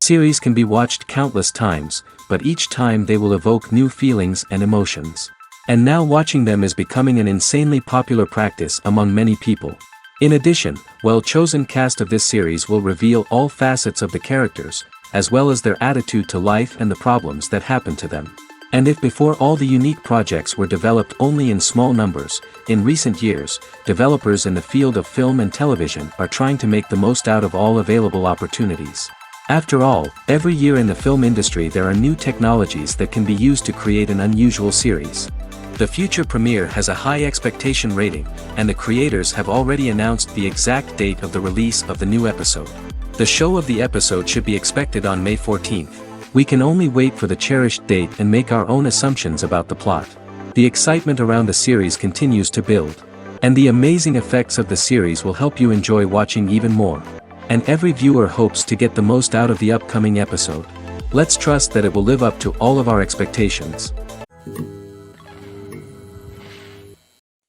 Series can be watched countless times, but each time they will evoke new feelings and emotions. And now watching them is becoming an insanely popular practice among many people. In addition, well-chosen cast of this series will reveal all facets of the characters, as well as their attitude to life and the problems that happen to them. And if before all the unique projects were developed only in small numbers, in recent years, developers in the field of film and television are trying to make the most out of all available opportunities. After all, every year in the film industry there are new technologies that can be used to create an unusual series. The future premiere has a high expectation rating, and the creators have already announced the exact date of the release of the new episode. The show of the episode should be expected on May 14th. We can only wait for the cherished date and make our own assumptions about the plot. The excitement around the series continues to build. And the amazing effects of the series will help you enjoy watching even more. And every viewer hopes to get the most out of the upcoming episode. Let's trust that it will live up to all of our expectations.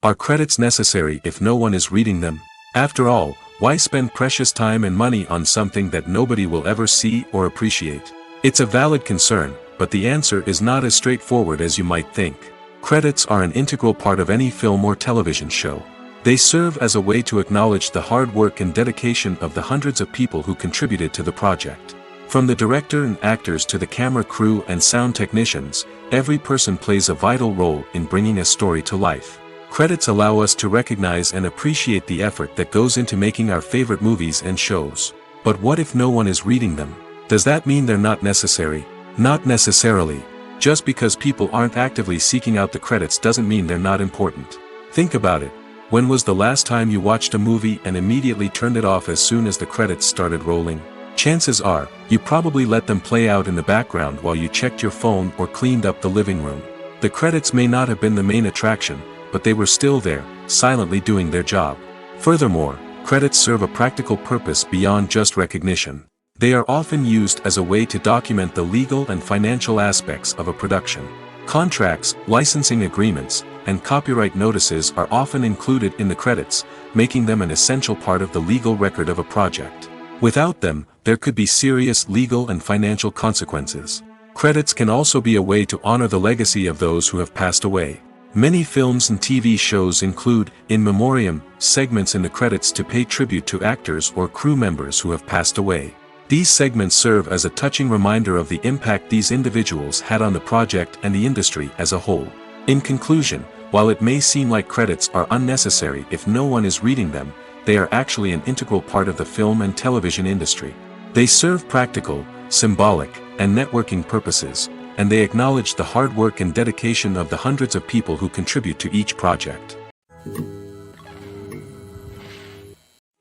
Are credits necessary if no one is reading them? After all, why spend precious time and money on something that nobody will ever see or appreciate? It's a valid concern, but the answer is not as straightforward as you might think. Credits are an integral part of any film or television show. They serve as a way to acknowledge the hard work and dedication of the hundreds of people who contributed to the project. From the director and actors to the camera crew and sound technicians, every person plays a vital role in bringing a story to life. Credits allow us to recognize and appreciate the effort that goes into making our favorite movies and shows. But what if no one is reading them? Does that mean they're not necessary? Not necessarily. Just because people aren't actively seeking out the credits doesn't mean they're not important. Think about it. When was the last time you watched a movie and immediately turned it off as soon as the credits started rolling? Chances are, you probably let them play out in the background while you checked your phone or cleaned up the living room. The credits may not have been the main attraction, but they were still there, silently doing their job. Furthermore, credits serve a practical purpose beyond just recognition. They are often used as a way to document the legal and financial aspects of a production. Contracts, licensing agreements, and copyright notices are often included in the credits, making them an essential part of the legal record of a project. Without them, there could be serious legal and financial consequences. Credits can also be a way to honor the legacy of those who have passed away. Many films and TV shows include, in memoriam, segments in the credits to pay tribute to actors or crew members who have passed away. These segments serve as a touching reminder of the impact these individuals had on the project and the industry as a whole. In conclusion, while it may seem like credits are unnecessary if no one is reading them, they are actually an integral part of the film and television industry. They serve practical, symbolic, and networking purposes, and they acknowledge the hard work and dedication of the hundreds of people who contribute to each project.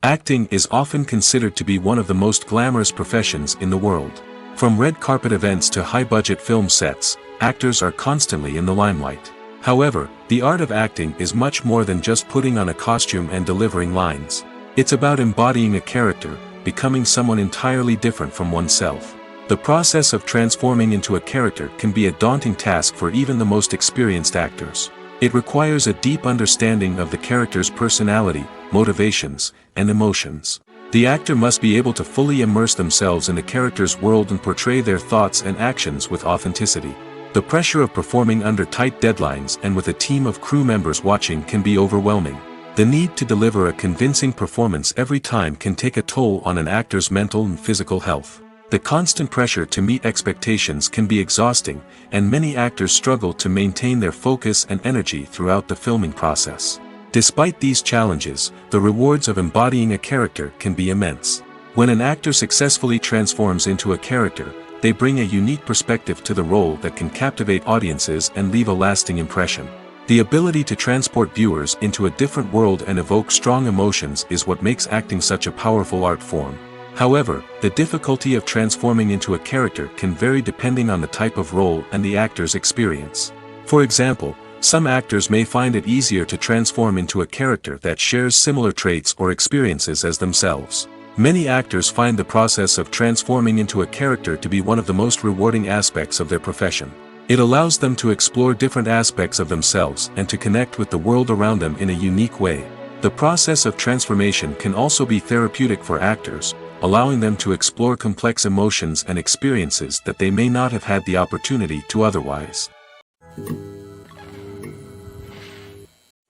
Acting is often considered to be one of the most glamorous professions in the world. From red carpet events to high-budget film sets, actors are constantly in the limelight. However, the art of acting is much more than just putting on a costume and delivering lines. It's about embodying a character, becoming someone entirely different from oneself. The process of transforming into a character can be a daunting task for even the most experienced actors. It requires a deep understanding of the character's personality, motivations, and emotions. The actor must be able to fully immerse themselves in the character's world and portray their thoughts and actions with authenticity. The pressure of performing under tight deadlines and with a team of crew members watching can be overwhelming. The need to deliver a convincing performance every time can take a toll on an actor's mental and physical health. The constant pressure to meet expectations can be exhausting, and many actors struggle to maintain their focus and energy throughout the filming process. Despite these challenges, the rewards of embodying a character can be immense. When an actor successfully transforms into a character, they bring a unique perspective to the role that can captivate audiences and leave a lasting impression. The ability to transport viewers into a different world and evoke strong emotions is what makes acting such a powerful art form. However, the difficulty of transforming into a character can vary depending on the type of role and the actor's experience. For example, some actors may find it easier to transform into a character that shares similar traits or experiences as themselves. Many actors find the process of transforming into a character to be one of the most rewarding aspects of their profession. It allows them to explore different aspects of themselves and to connect with the world around them in a unique way. The process of transformation can also be therapeutic for actors, allowing them to explore complex emotions and experiences that they may not have had the opportunity to otherwise.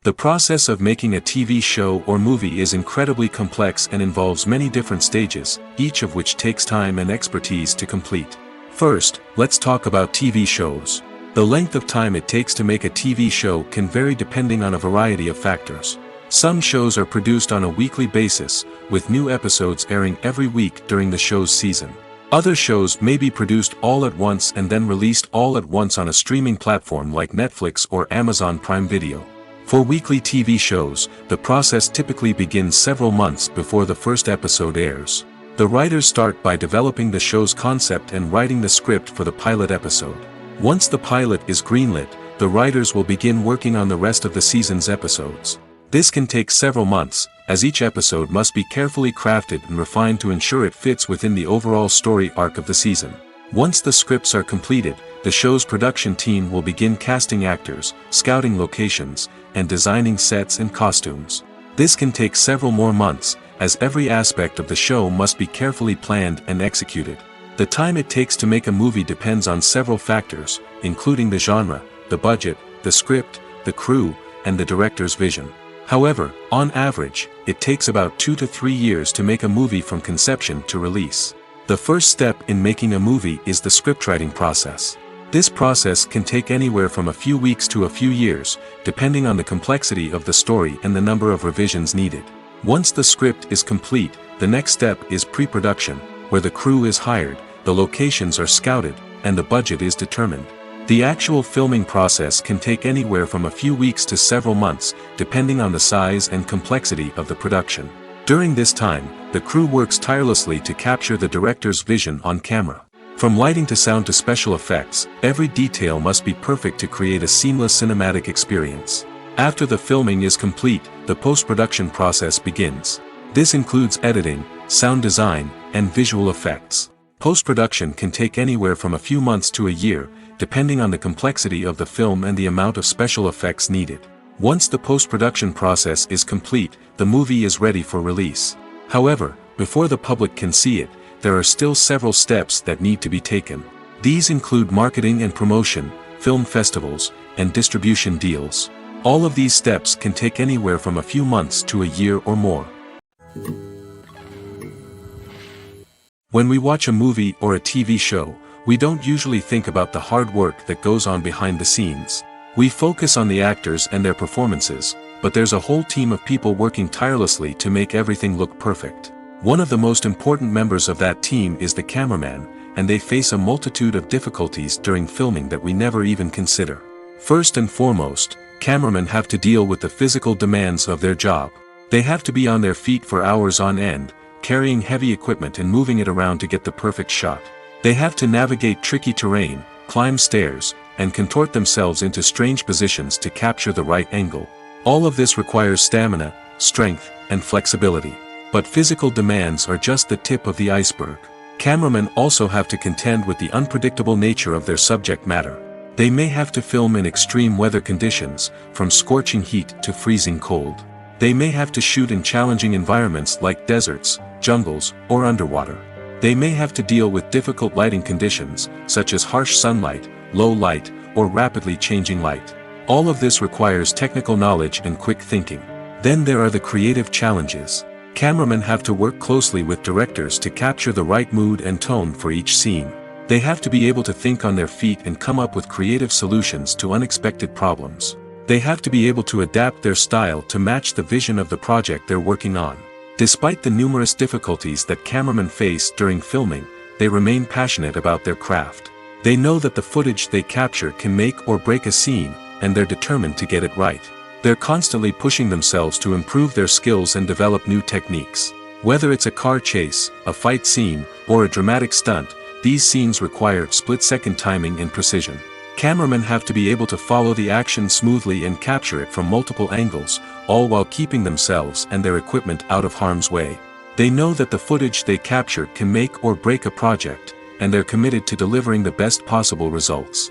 The process of making a TV show or movie is incredibly complex and involves many different stages, each of which takes time and expertise to complete. First, let's talk about TV shows. The length of time it takes to make a TV show can vary depending on a variety of factors. Some shows are produced on a weekly basis, with new episodes airing every week during the show's season. Other shows may be produced all at once and then released all at once on a streaming platform like Netflix or Amazon Prime Video. For weekly TV shows, the process typically begins several months before the first episode airs. The writers start by developing the show's concept and writing the script for the pilot episode. Once the pilot is greenlit, the writers will begin working on the rest of the season's episodes. This can take several months, as each episode must be carefully crafted and refined to ensure it fits within the overall story arc of the season. Once the scripts are completed, the show's production team will begin casting actors, scouting locations, and designing sets and costumes. This can take several more months, as every aspect of the show must be carefully planned and executed. The time it takes to make a movie depends on several factors, including the genre, the budget, the script, the crew, and the director's vision. However, on average, it takes about 2 to 3 years to make a movie from conception to release. The first step in making a movie is the scriptwriting process. This process can take anywhere from a few weeks to a few years, depending on the complexity of the story and the number of revisions needed. Once the script is complete, the next step is pre-production, where the crew is hired, the locations are scouted, and the budget is determined. The actual filming process can take anywhere from a few weeks to several months, depending on the size and complexity of the production. During this time, the crew works tirelessly to capture the director's vision on camera. From lighting to sound to special effects, every detail must be perfect to create a seamless cinematic experience. After the filming is complete, the post-production process begins. This includes editing, sound design, and visual effects. Post-production can take anywhere from a few months to a year, depending on the complexity of the film and the amount of special effects needed. Once the post-production process is complete, the movie is ready for release. However, before the public can see it, there are still several steps that need to be taken. These include marketing and promotion, film festivals, and distribution deals. All of these steps can take anywhere from a few months to a year or more. When we watch a movie or a TV show, we don't usually think about the hard work that goes on behind the scenes. We focus on the actors and their performances, but there's a whole team of people working tirelessly to make everything look perfect. One of the most important members of that team is the cameraman, and they face a multitude of difficulties during filming that we never even consider. First and foremost, cameramen have to deal with the physical demands of their job. They have to be on their feet for hours on end, carrying heavy equipment and moving it around to get the perfect shot. They have to navigate tricky terrain, climb stairs, and contort themselves into strange positions to capture the right angle. All of this requires stamina, strength, and flexibility. But physical demands are just the tip of the iceberg. Cameramen also have to contend with the unpredictable nature of their subject matter. They may have to film in extreme weather conditions, from scorching heat to freezing cold. They may have to shoot in challenging environments like deserts, jungles, or underwater. They may have to deal with difficult lighting conditions, such as harsh sunlight, low light, or rapidly changing light. All of this requires technical knowledge and quick thinking. Then there are the creative challenges. Cameramen have to work closely with directors to capture the right mood and tone for each scene. They have to be able to think on their feet and come up with creative solutions to unexpected problems. They have to be able to adapt their style to match the vision of the project they're working on. Despite the numerous difficulties that cameramen face during filming, they remain passionate about their craft. They know that the footage they capture can make or break a scene, and they're determined to get it right. They're constantly pushing themselves to improve their skills and develop new techniques. Whether it's a car chase, a fight scene, or a dramatic stunt, these scenes require split-second timing and precision. Cameramen have to be able to follow the action smoothly and capture it from multiple angles, all while keeping themselves and their equipment out of harm's way. They know that the footage they capture can make or break a project, and they're committed to delivering the best possible results.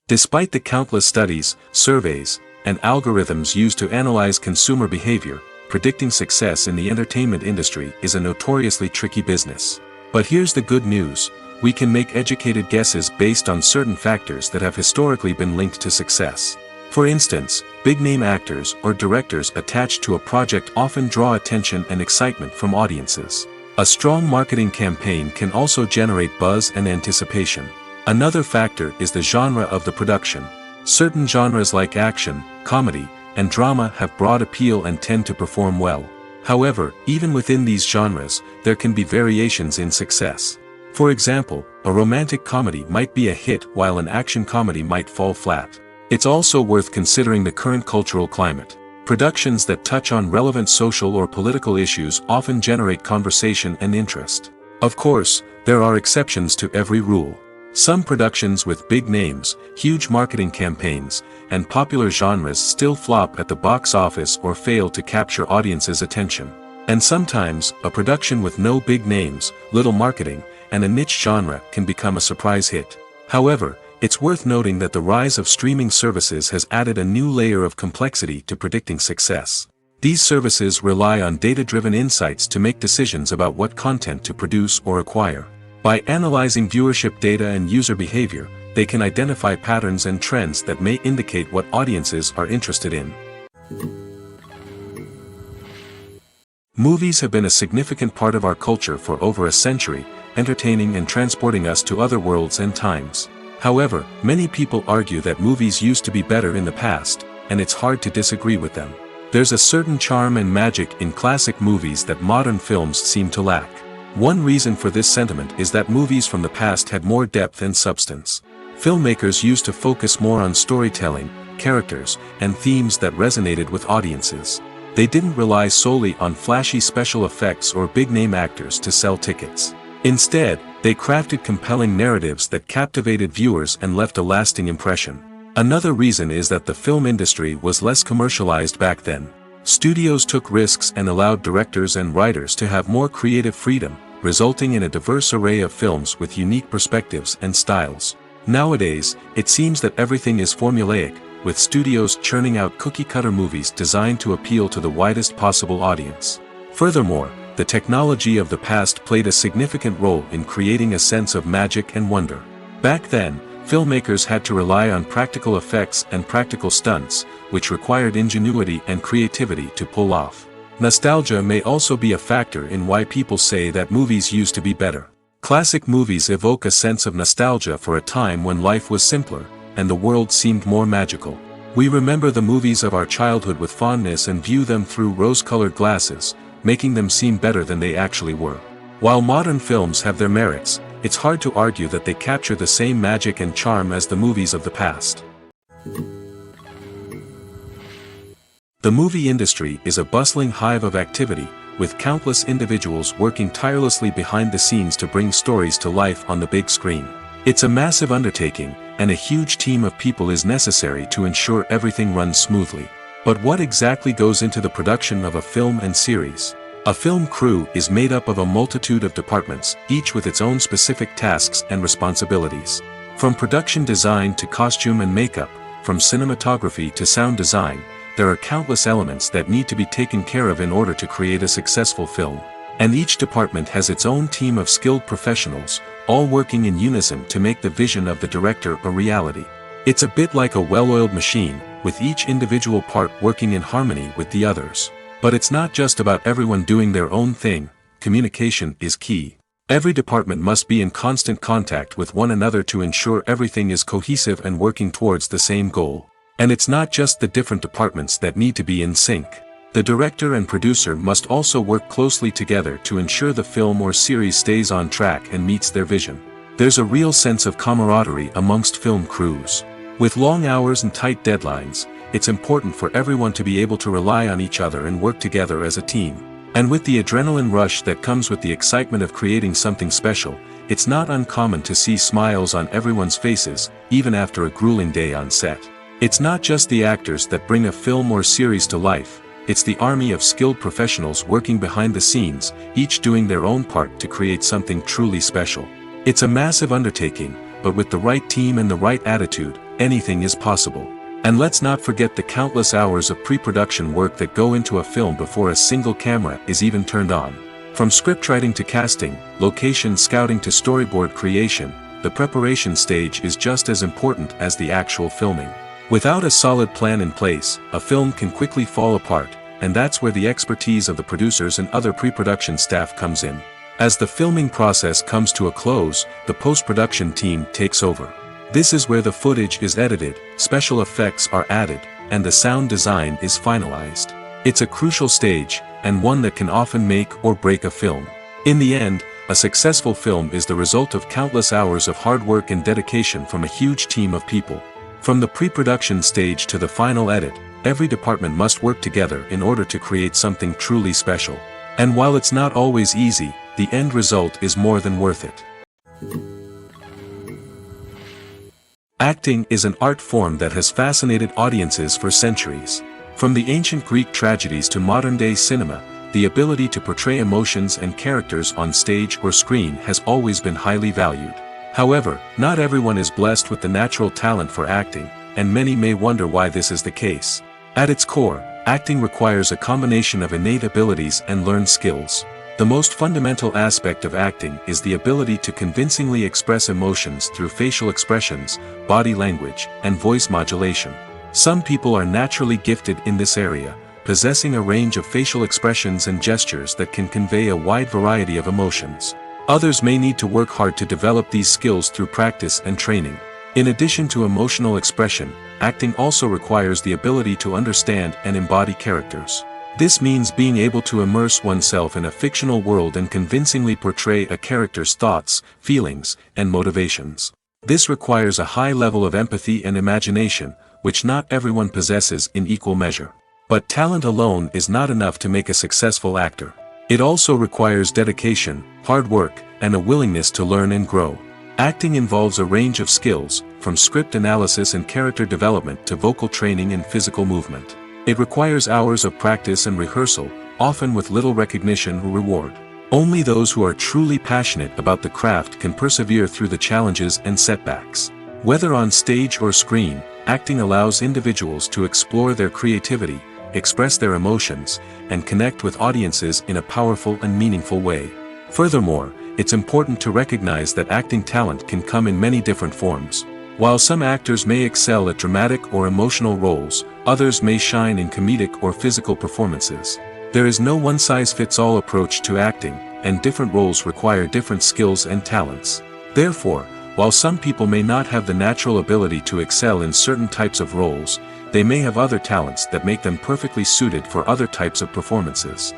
Despite the countless studies, surveys, and algorithms used to analyze consumer behavior, predicting success in the entertainment industry is a notoriously tricky business. But here's the good news: we can make educated guesses based on certain factors that have historically been linked to success. For instance, big-name actors or directors attached to a project often draw attention and excitement from audiences. A strong marketing campaign can also generate buzz and anticipation. Another factor is the genre of the production. Certain genres like action, comedy, and drama have broad appeal and tend to perform well. However, even within these genres, there can be variations in success. For example, a romantic comedy might be a hit while an action comedy might fall flat. It's also worth considering the current cultural climate. Productions that touch on relevant social or political issues often generate conversation and interest. Of course, there are exceptions to every rule. Some productions with big names, huge marketing campaigns, and popular genres still flop at the box office or fail to capture audiences' attention. And sometimes, a production with no big names, little marketing, and a niche genre can become a surprise hit. However, it's worth noting that the rise of streaming services has added a new layer of complexity to predicting success. These services rely on data-driven insights to make decisions about what content to produce or acquire. By analyzing viewership data and user behavior, they can identify patterns and trends that may indicate what audiences are interested in. Movies have been a significant part of our culture for over a century, entertaining and transporting us to other worlds and times. However, many people argue that movies used to be better in the past, and it's hard to disagree with them. There's a certain charm and magic in classic movies that modern films seem to lack. One reason for this sentiment is that movies from the past had more depth and substance. Filmmakers used to focus more on storytelling, characters, and themes that resonated with audiences. They didn't rely solely on flashy special effects or big-name actors to sell tickets. Instead, they crafted compelling narratives that captivated viewers and left a lasting impression. Another reason is that the film industry was less commercialized back then. Studios took risks and allowed directors and writers to have more creative freedom, resulting in a diverse array of films with unique perspectives and styles. Nowadays, it seems that everything is formulaic, with studios churning out cookie-cutter movies designed to appeal to the widest possible audience. Furthermore, the technology of the past played a significant role in creating a sense of magic and wonder. Back then, filmmakers had to rely on practical effects and practical stunts, which required ingenuity and creativity to pull off. Nostalgia may also be a factor in why people say that movies used to be better. Classic movies evoke a sense of nostalgia for a time when life was simpler, and the world seemed more magical. We remember the movies of our childhood with fondness and view them through rose-colored glasses, making them seem better than they actually were. While modern films have their merits, it's hard to argue that they capture the same magic and charm as the movies of the past. The movie industry is a bustling hive of activity, with countless individuals working tirelessly behind the scenes to bring stories to life on the big screen. It's a massive undertaking, and a huge team of people is necessary to ensure everything runs smoothly. But what exactly goes into the production of a film and series? A film crew is made up of a multitude of departments, each with its own specific tasks and responsibilities. From production design to costume and makeup, from cinematography to sound design, there are countless elements that need to be taken care of in order to create a successful film. And each department has its own team of skilled professionals, all working in unison to make the vision of the director a reality. It's a bit like a well-oiled machine, with each individual part working in harmony with the others. But it's not just about everyone doing their own thing. Communication is key. Every department must be in constant contact with one another to ensure everything is cohesive and working towards the same goal. And it's not just the different departments that need to be in sync. The director and producer must also work closely together to ensure the film or series stays on track and meets their vision. There's a real sense of camaraderie amongst film crews. With long hours and tight deadlines, it's important for everyone to be able to rely on each other and work together as a team. And with the adrenaline rush that comes with the excitement of creating something special, it's not uncommon to see smiles on everyone's faces, even after a grueling day on set. It's not just the actors that bring a film or series to life, it's the army of skilled professionals working behind the scenes, each doing their own part to create something truly special. It's a massive undertaking, but with the right team and the right attitude, anything is possible. And let's not forget the countless hours of pre-production work that go into a film before a single camera is even turned on. From scriptwriting to casting, location scouting to storyboard creation, the preparation stage is just as important as the actual filming. Without a solid plan in place, a film can quickly fall apart, and that's where the expertise of the producers and other pre-production staff comes in. As the filming process comes to a close, the post-production team takes over. This is where the footage is edited, special effects are added, and the sound design is finalized. It's a crucial stage, and one that can often make or break a film. In the end, a successful film is the result of countless hours of hard work and dedication from a huge team of people. From the pre-production stage to the final edit, every department must work together in order to create something truly special. And while it's not always easy, the end result is more than worth it. Acting is an art form that has fascinated audiences for centuries. From the ancient Greek tragedies to modern-day cinema, the ability to portray emotions and characters on stage or screen has always been highly valued. However, not everyone is blessed with the natural talent for acting, and many may wonder why this is the case. At its core, acting requires a combination of innate abilities and learned skills. The most fundamental aspect of acting is the ability to convincingly express emotions through facial expressions, body language, and voice modulation. Some people are naturally gifted in this area, possessing a range of facial expressions and gestures that can convey a wide variety of emotions. Others may need to work hard to develop these skills through practice and training. In addition to emotional expression, acting also requires the ability to understand and embody characters. This means being able to immerse oneself in a fictional world and convincingly portray a character's thoughts, feelings, and motivations. This requires a high level of empathy and imagination, which not everyone possesses in equal measure. But talent alone is not enough to make a successful actor. It also requires dedication, hard work, and a willingness to learn and grow. Acting involves a range of skills, from script analysis and character development to vocal training and physical movement. It requires hours of practice and rehearsal, often with little recognition or reward. Only those who are truly passionate about the craft can persevere through the challenges and setbacks. Whether on stage or screen, acting allows individuals to explore their creativity, express their emotions, and connect with audiences in a powerful and meaningful way. Furthermore, it's important to recognize that acting talent can come in many different forms. While some actors may excel at dramatic or emotional roles, others may shine in comedic or physical performances. There is no one-size-fits-all approach to acting, and different roles require different skills and talents. Therefore, while some people may not have the natural ability to excel in certain types of roles, they may have other talents that make them perfectly suited for other types of performances.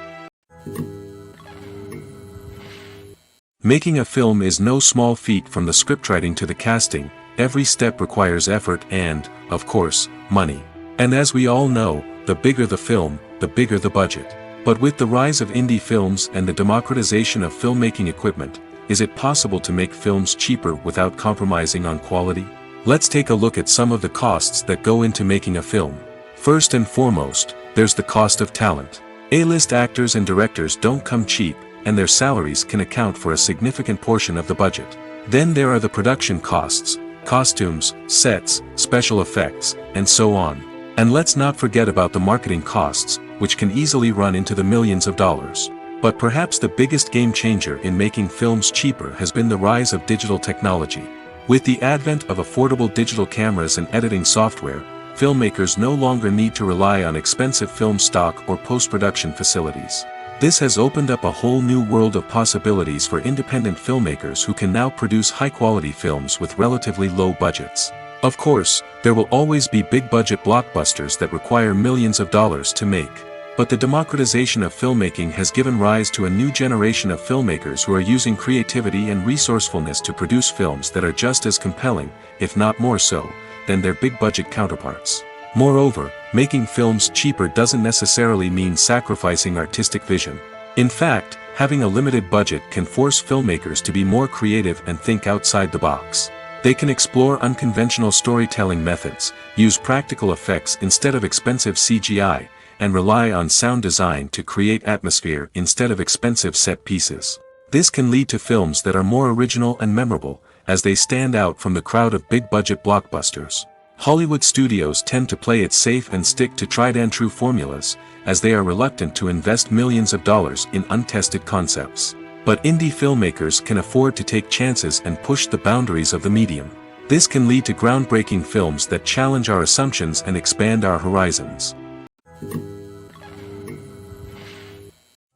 Making a film is no small feat. From the scriptwriting to the casting, every step requires effort and, of course, money. And as we all know, the bigger the film, the bigger the budget. But with the rise of indie films and the democratization of filmmaking equipment, is it possible to make films cheaper without compromising on quality? Let's take a look at some of the costs that go into making a film. First and foremost, there's the cost of talent. A-list actors and directors don't come cheap, and their salaries can account for a significant portion of the budget. Then there are the production costs, costumes, sets, special effects, and so on. And let's not forget about the marketing costs, which can easily run into the millions of dollars. But perhaps the biggest game changer in making films cheaper has been the rise of digital technology. With the advent of affordable digital cameras and editing software, filmmakers no longer need to rely on expensive film stock or post-production facilities. This has opened up a whole new world of possibilities for independent filmmakers who can now produce high-quality films with relatively low budgets. Of course, there will always be big-budget blockbusters that require millions of dollars to make. But the democratization of filmmaking has given rise to a new generation of filmmakers who are using creativity and resourcefulness to produce films that are just as compelling, if not more so, than their big-budget counterparts. Moreover, making films cheaper doesn't necessarily mean sacrificing artistic vision. In fact, having a limited budget can force filmmakers to be more creative and think outside the box. They can explore unconventional storytelling methods, use practical effects instead of expensive CGI, and rely on sound design to create atmosphere instead of expensive set pieces. This can lead to films that are more original and memorable, as they stand out from the crowd of big-budget blockbusters. Hollywood studios tend to play it safe and stick to tried-and-true formulas, as they are reluctant to invest millions of dollars in untested concepts. But indie filmmakers can afford to take chances and push the boundaries of the medium. This can lead to groundbreaking films that challenge our assumptions and expand our horizons.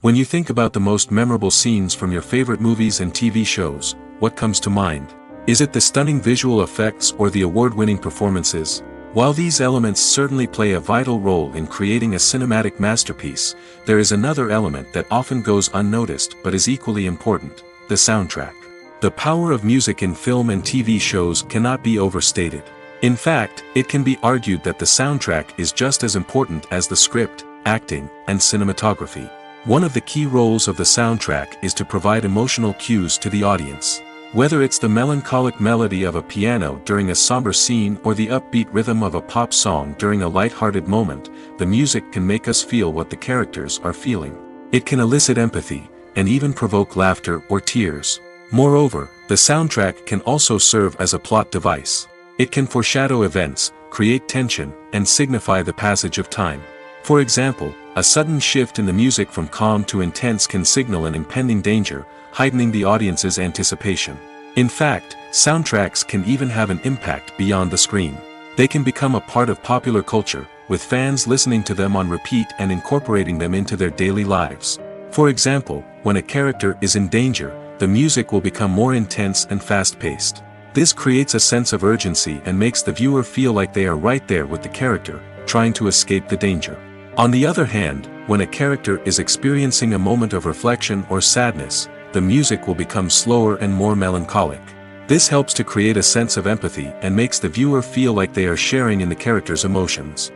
When you think about the most memorable scenes from your favorite movies and TV shows, what comes to mind? Is it the stunning visual effects or the award-winning performances? While these elements certainly play a vital role in creating a cinematic masterpiece, there is another element that often goes unnoticed but is equally important: the soundtrack. The power of music in film and TV shows cannot be overstated. In fact, it can be argued that the soundtrack is just as important as the script, acting, and cinematography. One of the key roles of the soundtrack is to provide emotional cues to the audience. Whether it's the melancholic melody of a piano during a somber scene or the upbeat rhythm of a pop song during a light-hearted moment, the music can make us feel what the characters are feeling. It can elicit empathy, and even provoke laughter or tears. Moreover, the soundtrack can also serve as a plot device. It can foreshadow events, create tension, and signify the passage of time. For example, a sudden shift in the music from calm to intense can signal an impending danger, heightening the audience's anticipation. In fact, soundtracks can even have an impact beyond the screen. They can become a part of popular culture, with fans listening to them on repeat and incorporating them into their daily lives. For example, when a character is in danger, the music will become more intense and fast-paced. This creates a sense of urgency and makes the viewer feel like they are right there with the character, trying to escape the danger. On the other hand, when a character is experiencing a moment of reflection or sadness, the music will become slower and more melancholic. This helps to create a sense of empathy and makes the viewer feel like they are sharing in the character's emotions.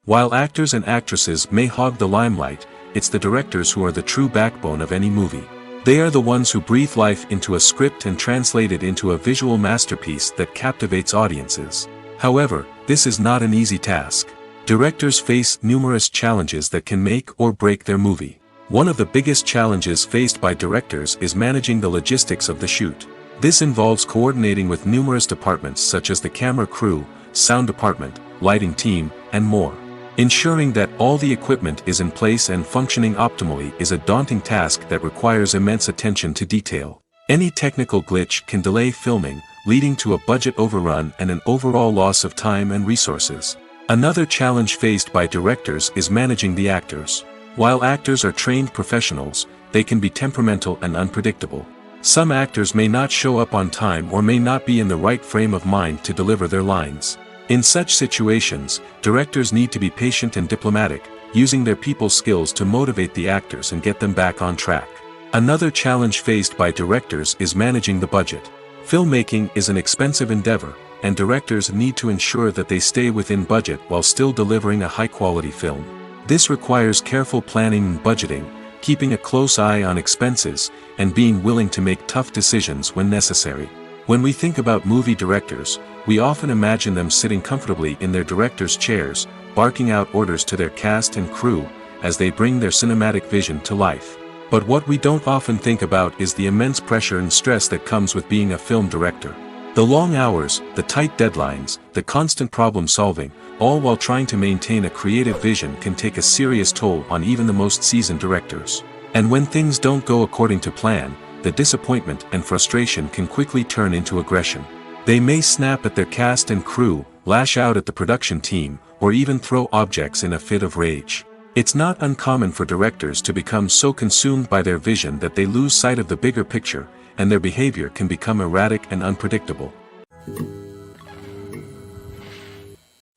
While actors and actresses may hog the limelight, it's the directors who are the true backbone of any movie. They are the ones who breathe life into a script and translate it into a visual masterpiece that captivates audiences. However, this is not an easy task. Directors face numerous challenges that can make or break their movie. One of the biggest challenges faced by directors is managing the logistics of the shoot. This involves coordinating with numerous departments such as the camera crew, sound department, lighting team, and more. Ensuring that all the equipment is in place and functioning optimally is a daunting task that requires immense attention to detail. Any technical glitch can delay filming, leading to a budget overrun and an overall loss of time and resources. Another challenge faced by directors is managing the actors. While actors are trained professionals, they can be temperamental and unpredictable. Some actors may not show up on time or may not be in the right frame of mind to deliver their lines. In such situations, directors need to be patient and diplomatic, using their people skills to motivate the actors and get them back on track. Another challenge faced by directors is managing the budget. Filmmaking is an expensive endeavor, and directors need to ensure that they stay within budget while still delivering a high-quality film. This requires careful planning and budgeting, keeping a close eye on expenses, and being willing to make tough decisions when necessary. When we think about movie directors, we often imagine them sitting comfortably in their director's chairs, barking out orders to their cast and crew, as they bring their cinematic vision to life. But what we don't often think about is the immense pressure and stress that comes with being a film director. The long hours, the tight deadlines, the constant problem solving, all while trying to maintain a creative vision can take a serious toll on even the most seasoned directors. And when things don't go according to plan, the disappointment and frustration can quickly turn into aggression. They may snap at their cast and crew, lash out at the production team, or even throw objects in a fit of rage. It's not uncommon for directors to become so consumed by their vision that they lose sight of the bigger picture, and their behavior can become erratic and unpredictable.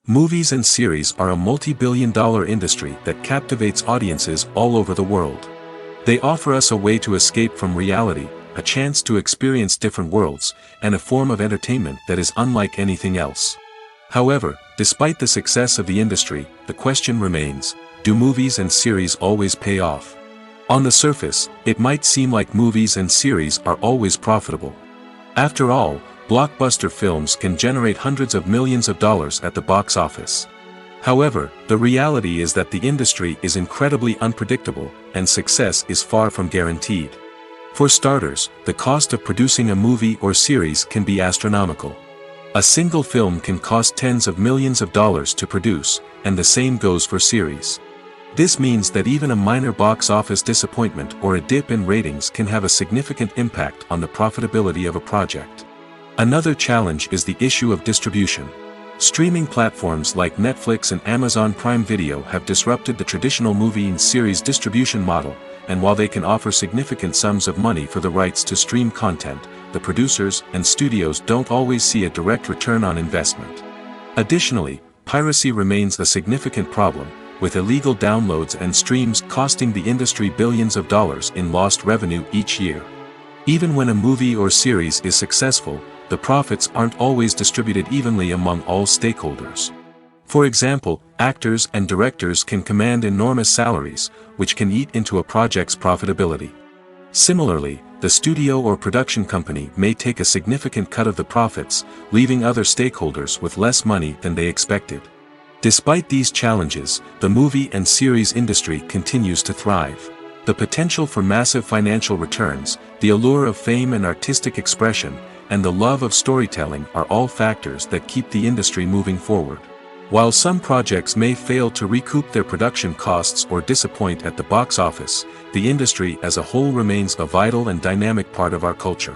Movies and series are a multi-billion-dollar industry that captivates audiences all over the world. They offer us a way to escape from reality, a chance to experience different worlds, and a form of entertainment that is unlike anything else. However, despite the success of the industry, the question remains: do movies and series always pay off? On the surface, it might seem like movies and series are always profitable. After all, blockbuster films can generate hundreds of millions of dollars at the box office. However, the reality is that the industry is incredibly unpredictable, and success is far from guaranteed. For starters, the cost of producing a movie or series can be astronomical. A single film can cost tens of millions of dollars to produce, and the same goes for series. This means that even a minor box office disappointment or a dip in ratings can have a significant impact on the profitability of a project. Another challenge is the issue of distribution. Streaming platforms like Netflix and Amazon Prime Video have disrupted the traditional movie and series distribution model, and while they can offer significant sums of money for the rights to stream content, the producers and studios don't always see a direct return on investment. Additionally, piracy remains a significant problem, with illegal downloads and streams costing the industry billions of dollars in lost revenue each year. Even when a movie or series is successful, the profits aren't always distributed evenly among all stakeholders. For example, actors and directors can command enormous salaries, which can eat into a project's profitability. Similarly, the studio or production company may take a significant cut of the profits, leaving other stakeholders with less money than they expected. Despite these challenges, the movie and series industry continues to thrive. The potential for massive financial returns, the allure of fame and artistic expression, and the love of storytelling are all factors that keep the industry moving forward. While some projects may fail to recoup their production costs or disappoint at the box office, the industry as a whole remains a vital and dynamic part of our culture.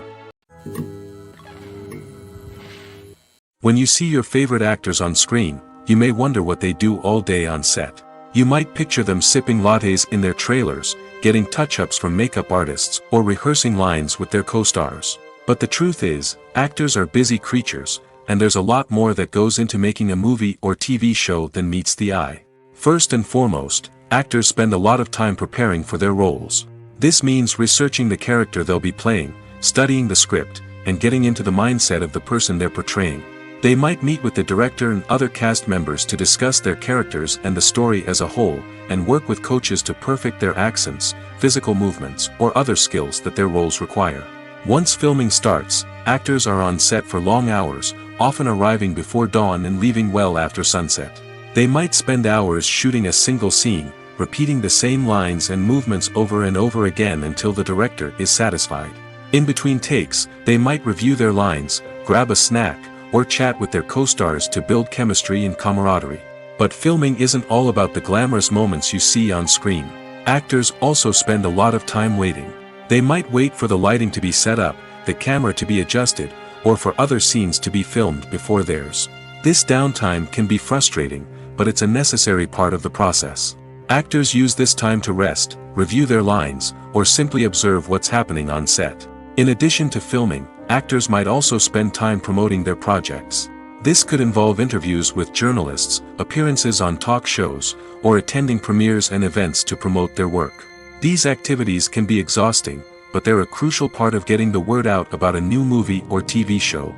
When you see your favorite actors on screen, you may wonder what they do all day on set. You might picture them sipping lattes in their trailers, getting touch-ups from makeup artists, or rehearsing lines with their co-stars. But the truth is, actors are busy creatures, and there's a lot more that goes into making a movie or TV show than meets the eye. First and foremost, actors spend a lot of time preparing for their roles. This means researching the character they'll be playing, studying the script, and getting into the mindset of the person they're portraying. They might meet with the director and other cast members to discuss their characters and the story as a whole, and work with coaches to perfect their accents, physical movements, or other skills that their roles require. Once filming starts, actors are on set for long hours, often arriving before dawn and leaving well after sunset. They might spend hours shooting a single scene, repeating the same lines and movements over and over again until the director is satisfied. In between takes, they might review their lines, grab a snack, or chat with their co-stars to build chemistry and camaraderie. But filming isn't all about the glamorous moments you see on screen. Actors also spend a lot of time waiting. They might wait for the lighting to be set up, the camera to be adjusted, or for other scenes to be filmed before theirs. This downtime can be frustrating, but it's a necessary part of the process. Actors use this time to rest, review their lines, or simply observe what's happening on set. In addition to filming, actors might also spend time promoting their projects. This could involve interviews with journalists, appearances on talk shows, or attending premieres and events to promote their work. These activities can be exhausting, but they're a crucial part of getting the word out about a new movie or TV show.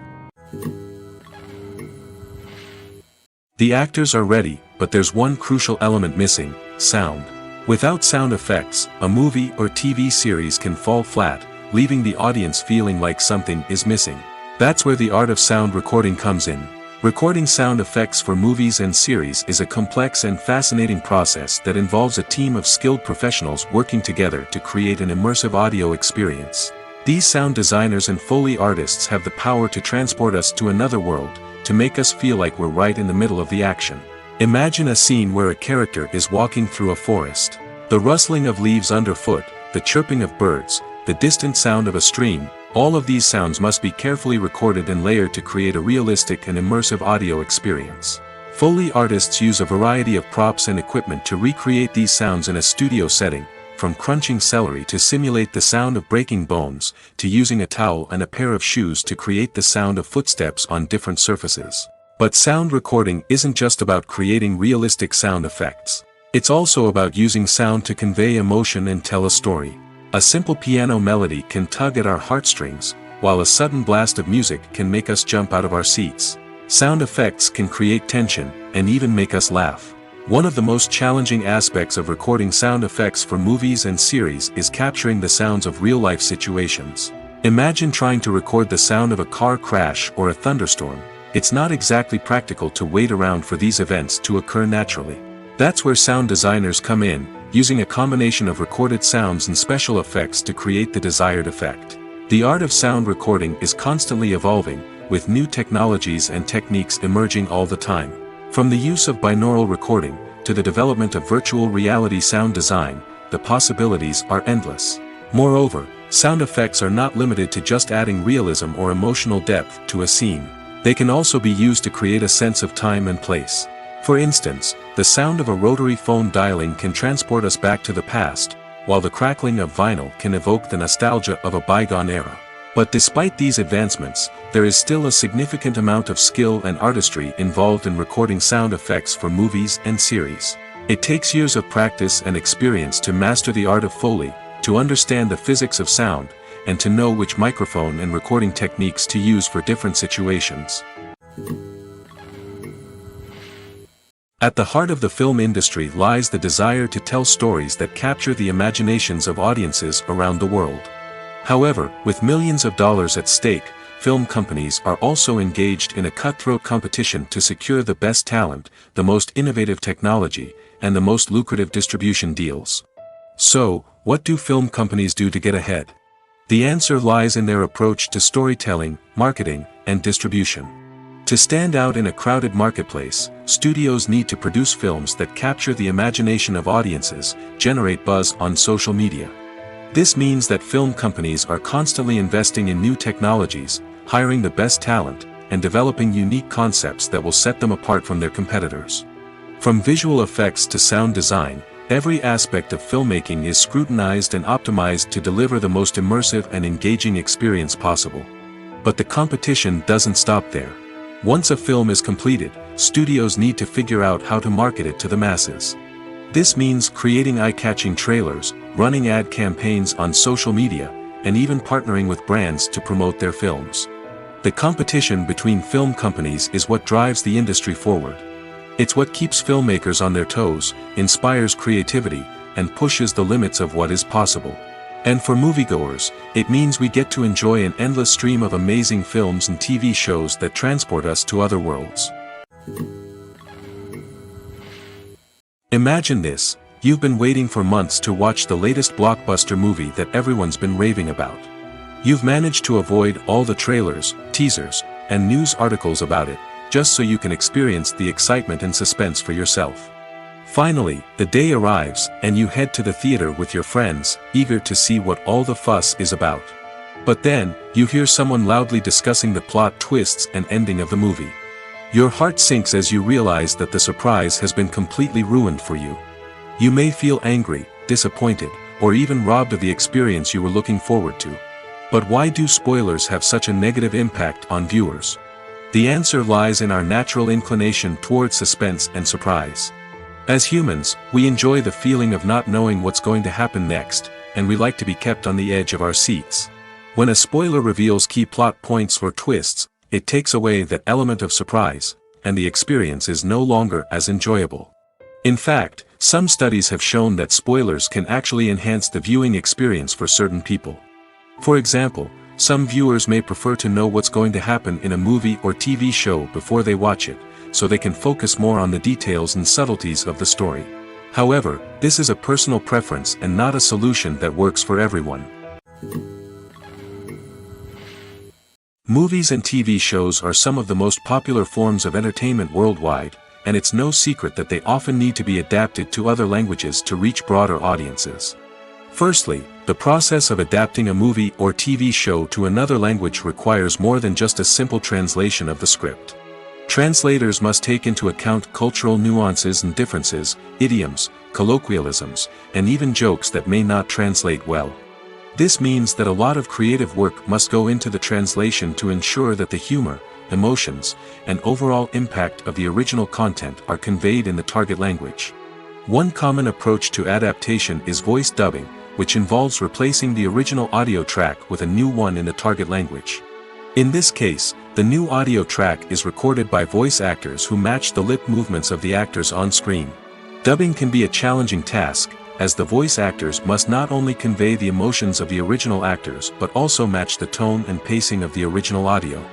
The actors are ready, but there's one crucial element missing: sound. Without sound effects, a movie or TV series can fall flat, leaving the audience feeling like something is missing. That's where the art of sound recording comes in. Recording sound effects for movies and series is a complex and fascinating process that involves a team of skilled professionals working together to create an immersive audio experience. These sound designers and Foley artists have the power to transport us to another world, to make us feel like we're right in the middle of the action. Imagine a scene where a character is walking through a forest. The rustling of leaves underfoot, the chirping of birds, the distant sound of a stream, all of these sounds must be carefully recorded and layered to create a realistic and immersive audio experience. Foley artists use a variety of props and equipment to recreate these sounds in a studio setting, from crunching celery to simulate the sound of breaking bones, to using a towel and a pair of shoes to create the sound of footsteps on different surfaces. But sound recording isn't just about creating realistic sound effects. It's also about using sound to convey emotion and tell a story. A simple piano melody can tug at our heartstrings, while a sudden blast of music can make us jump out of our seats. Sound effects can create tension, and even make us laugh. One of the most challenging aspects of recording sound effects for movies and series is capturing the sounds of real-life situations. Imagine trying to record the sound of a car crash or a thunderstorm. It's not exactly practical to wait around for these events to occur naturally. That's where sound designers come in, using a combination of recorded sounds and special effects to create the desired effect. The art of sound recording is constantly evolving, with new technologies and techniques emerging all the time. From the use of binaural recording, to the development of virtual reality sound design, the possibilities are endless. Moreover, sound effects are not limited to just adding realism or emotional depth to a scene. They can also be used to create a sense of time and place. For instance, the sound of a rotary phone dialing can transport us back to the past, while the crackling of vinyl can evoke the nostalgia of a bygone era. But despite these advancements, there is still a significant amount of skill and artistry involved in recording sound effects for movies and series. It takes years of practice and experience to master the art of Foley, to understand the physics of sound, and to know which microphone and recording techniques to use for different situations. At the heart of the film industry lies the desire to tell stories that capture the imaginations of audiences around the world. However, with millions of dollars at stake, film companies are also engaged in a cutthroat competition to secure the best talent, the most innovative technology, and the most lucrative distribution deals. So, what do film companies do to get ahead? The answer lies in their approach to storytelling, marketing, and distribution. To stand out in a crowded marketplace, studios need to produce films that capture the imagination of audiences, generate buzz on social media. This means that film companies are constantly investing in new technologies, hiring the best talent, and developing unique concepts that will set them apart from their competitors. From visual effects to sound design, every aspect of filmmaking is scrutinized and optimized to deliver the most immersive and engaging experience possible. But the competition doesn't stop there. Once a film is completed, studios need to figure out how to market it to the masses. This means creating eye-catching trailers, running ad campaigns on social media, and even partnering with brands to promote their films. The competition between film companies is what drives the industry forward. It's what keeps filmmakers on their toes, inspires creativity, and pushes the limits of what is possible. And for moviegoers, it means we get to enjoy an endless stream of amazing films and TV shows that transport us to other worlds. Imagine this: you've been waiting for months to watch the latest blockbuster movie that everyone's been raving about. You've managed to avoid all the trailers, teasers, and news articles about it, just so you can experience the excitement and suspense for yourself. Finally, the day arrives, and you head to the theater with your friends, eager to see what all the fuss is about. But then, you hear someone loudly discussing the plot twists and ending of the movie. Your heart sinks as you realize that the surprise has been completely ruined for you. You may feel angry, disappointed, or even robbed of the experience you were looking forward to. But why do spoilers have such a negative impact on viewers? The answer lies in our natural inclination towards suspense and surprise. As humans, we enjoy the feeling of not knowing what's going to happen next, and we like to be kept on the edge of our seats. When a spoiler reveals key plot points or twists, it takes away that element of surprise, and the experience is no longer as enjoyable. In fact, some studies have shown that spoilers can actually enhance the viewing experience for certain people. For example, some viewers may prefer to know what's going to happen in a movie or TV show before they watch it, so they can focus more on the details and subtleties of the story. However, this is a personal preference and not a solution that works for everyone. Movies and TV shows are some of the most popular forms of entertainment worldwide, and it's no secret that they often need to be adapted to other languages to reach broader audiences. Firstly, the process of adapting a movie or TV show to another language requires more than just a simple translation of the script. Translators must take into account cultural nuances and differences, idioms, colloquialisms, and even jokes that may not translate well. This means that a lot of creative work must go into the translation to ensure that the humor, emotions, and overall impact of the original content are conveyed in the target language. One common approach to adaptation is voice dubbing, which involves replacing the original audio track with a new one in the target language. In this case, the new audio track is recorded by voice actors who match the lip movements of the actors on screen. Dubbing can be a challenging task, as the voice actors must not only convey the emotions of the original actors but also match the tone and pacing of the original audio.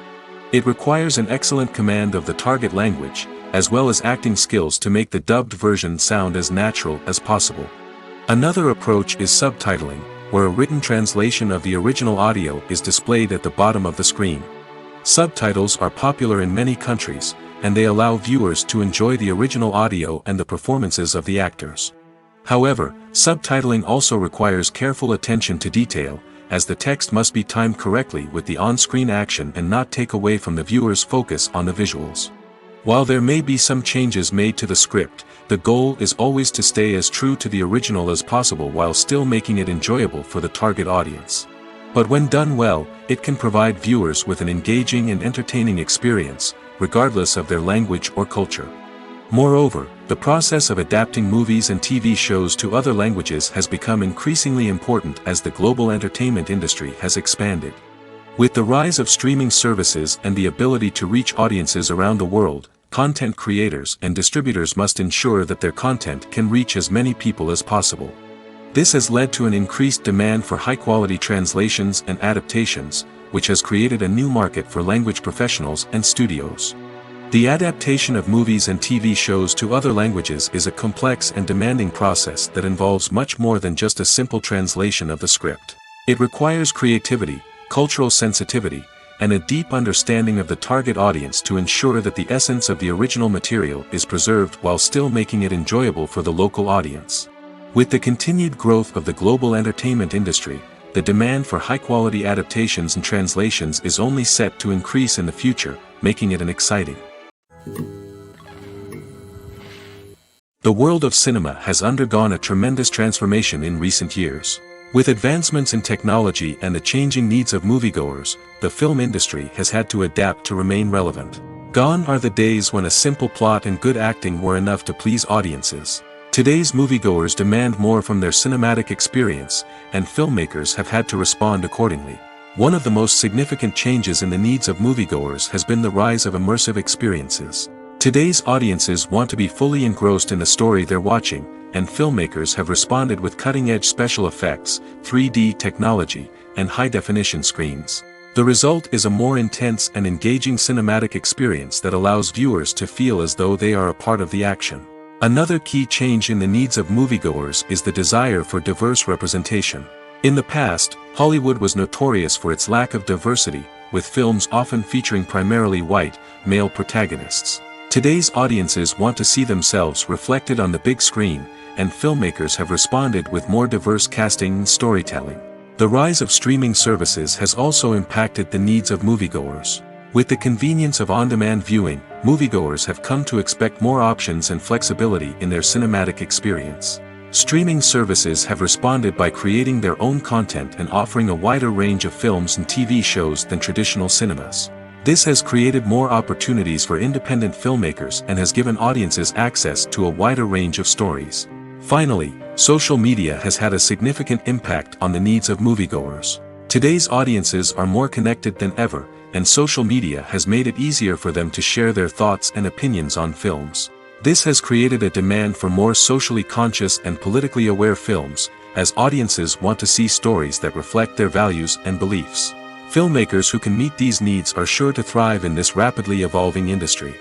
It requires an excellent command of the target language, as well as acting skills to make the dubbed version sound as natural as possible. Another approach is subtitling, where a written translation of the original audio is displayed at the bottom of the screen. Subtitles are popular in many countries, and they allow viewers to enjoy the original audio and the performances of the actors. However, subtitling also requires careful attention to detail, as the text must be timed correctly with the on-screen action and not take away from the viewer's focus on the visuals. While there may be some changes made to the script, the goal is always to stay as true to the original as possible while still making it enjoyable for the target audience. But when done well, it can provide viewers with an engaging and entertaining experience, regardless of their language or culture. Moreover, the process of adapting movies and TV shows to other languages has become increasingly important as the global entertainment industry has expanded. With the rise of streaming services and the ability to reach audiences around the world, content creators and distributors must ensure that their content can reach as many people as possible. This has led to an increased demand for high-quality translations and adaptations, which has created a new market for language professionals and studios. The adaptation of movies and TV shows to other languages is a complex and demanding process that involves much more than just a simple translation of the script. It requires creativity, cultural sensitivity, and a deep understanding of the target audience to ensure that the essence of the original material is preserved while still making it enjoyable for the local audience. With the continued growth of the global entertainment industry, the demand for high-quality adaptations and translations is only set to increase in the future, making it an exciting. The world of cinema has undergone a tremendous transformation in recent years. With advancements in technology and the changing needs of moviegoers, the film industry has had to adapt to remain relevant. Gone are the days when a simple plot and good acting were enough to please audiences. Today's moviegoers demand more from their cinematic experience, and filmmakers have had to respond accordingly. One of the most significant changes in the needs of moviegoers has been the rise of immersive experiences. Today's audiences want to be fully engrossed in the story they're watching, and filmmakers have responded with cutting-edge special effects, 3D technology, and high-definition screens. The result is a more intense and engaging cinematic experience that allows viewers to feel as though they are a part of the action. Another key change in the needs of moviegoers is the desire for diverse representation. In the past, Hollywood was notorious for its lack of diversity, with films often featuring primarily white, male protagonists. Today's audiences want to see themselves reflected on the big screen, and filmmakers have responded with more diverse casting and storytelling. The rise of streaming services has also impacted the needs of moviegoers. With the convenience of on-demand viewing, moviegoers have come to expect more options and flexibility in their cinematic experience. Streaming services have responded by creating their own content and offering a wider range of films and TV shows than traditional cinemas. This has created more opportunities for independent filmmakers and has given audiences access to a wider range of stories. Finally, social media has had a significant impact on the needs of moviegoers. Today's audiences are more connected than ever, and social media has made it easier for them to share their thoughts and opinions on films. This has created a demand for more socially conscious and politically aware films, as audiences want to see stories that reflect their values and beliefs. Filmmakers who can meet these needs are sure to thrive in this rapidly evolving industry.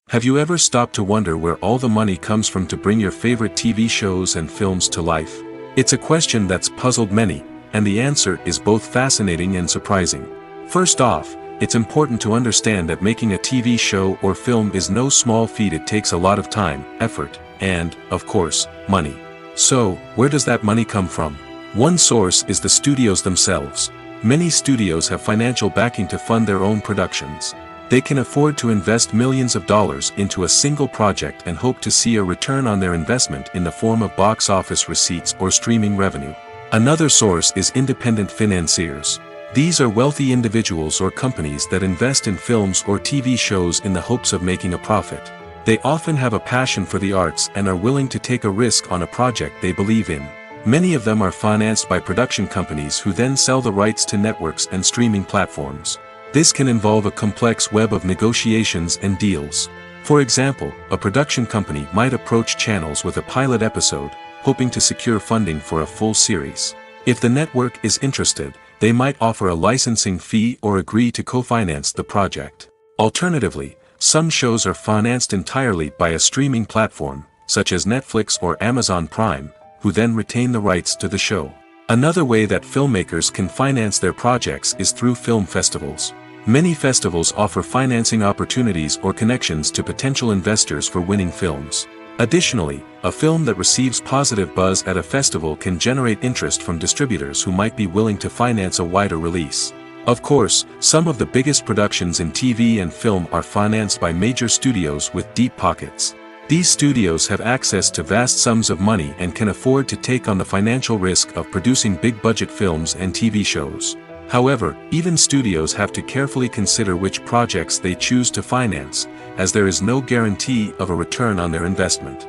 Have you ever stopped to wonder where all the money comes from to bring your favorite TV shows and films to life? It's a question that's puzzled many, and the answer is both fascinating and surprising. First off, it's important to understand that making a TV show or film is no small feat. It takes a lot of time, effort, and, of course, money. So, where does that money come from? One source is the studios themselves. Many studios have financial backing to fund their own productions. They can afford to invest millions of dollars into a single project and hope to see a return on their investment in the form of box office receipts or streaming revenue. Another source is independent financiers. These are wealthy individuals or companies that invest in films or TV shows in the hopes of making a profit. They often have a passion for the arts and are willing to take a risk on a project they believe in. Many of them are financed by production companies who then sell the rights to networks and streaming platforms. This can involve a complex web of negotiations and deals. For example, a production company might approach channels with a pilot episode, hoping to secure funding for a full series. If the network is interested, they might offer a licensing fee or agree to co-finance the project. Alternatively, some shows are financed entirely by a streaming platform, such as Netflix or Amazon Prime, who then retain the rights to the show. Another way that filmmakers can finance their projects is through film festivals. Many festivals offer financing opportunities or connections to potential investors for winning films. Additionally, a film that receives positive buzz at a festival can generate interest from distributors who might be willing to finance a wider release. Of course, some of the biggest productions in TV and film are financed by major studios with deep pockets. These studios have access to vast sums of money and can afford to take on the financial risk of producing big-budget films and TV shows. However, even studios have to carefully consider which projects they choose to finance, as there is no guarantee of a return on their investment.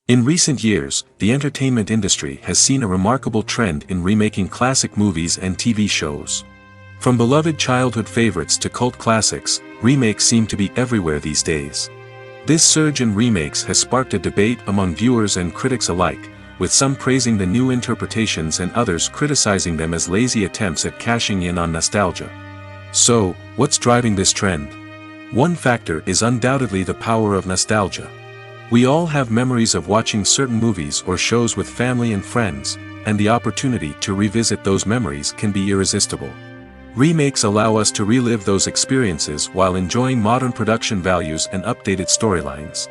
In recent years, the entertainment industry has seen a remarkable trend in remaking classic movies and TV shows. From beloved childhood favorites to cult classics, remakes seem to be everywhere these days. This surge in remakes has sparked a debate among viewers and critics alike, with some praising the new interpretations and others criticizing them as lazy attempts at cashing in on nostalgia. So, what's driving this trend? One factor is undoubtedly the power of nostalgia. We all have memories of watching certain movies or shows with family and friends, and the opportunity to revisit those memories can be irresistible. Remakes allow us to relive those experiences while enjoying modern production values and updated storylines.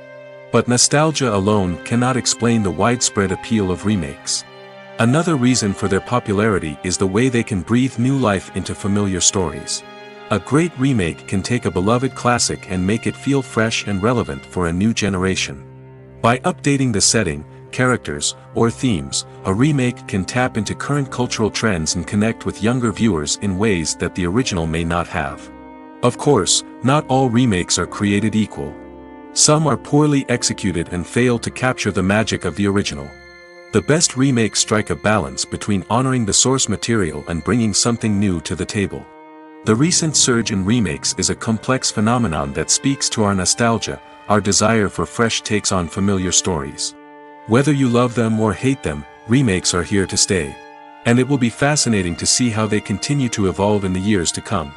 But nostalgia alone cannot explain the widespread appeal of remakes. Another reason for their popularity is the way they can breathe new life into familiar stories. A great remake can take a beloved classic and make it feel fresh and relevant for a new generation. By updating the setting, characters, or themes, a remake can tap into current cultural trends and connect with younger viewers in ways that the original may not have. Of course, not all remakes are created equal. Some are poorly executed and fail to capture the magic of the original. The best remakes strike a balance between honoring the source material and bringing something new to the table. The recent surge in remakes is a complex phenomenon that speaks to our nostalgia, our desire for fresh takes on familiar stories. Whether you love them or hate them, remakes are here to stay. And it will be fascinating to see how they continue to evolve in the years to come.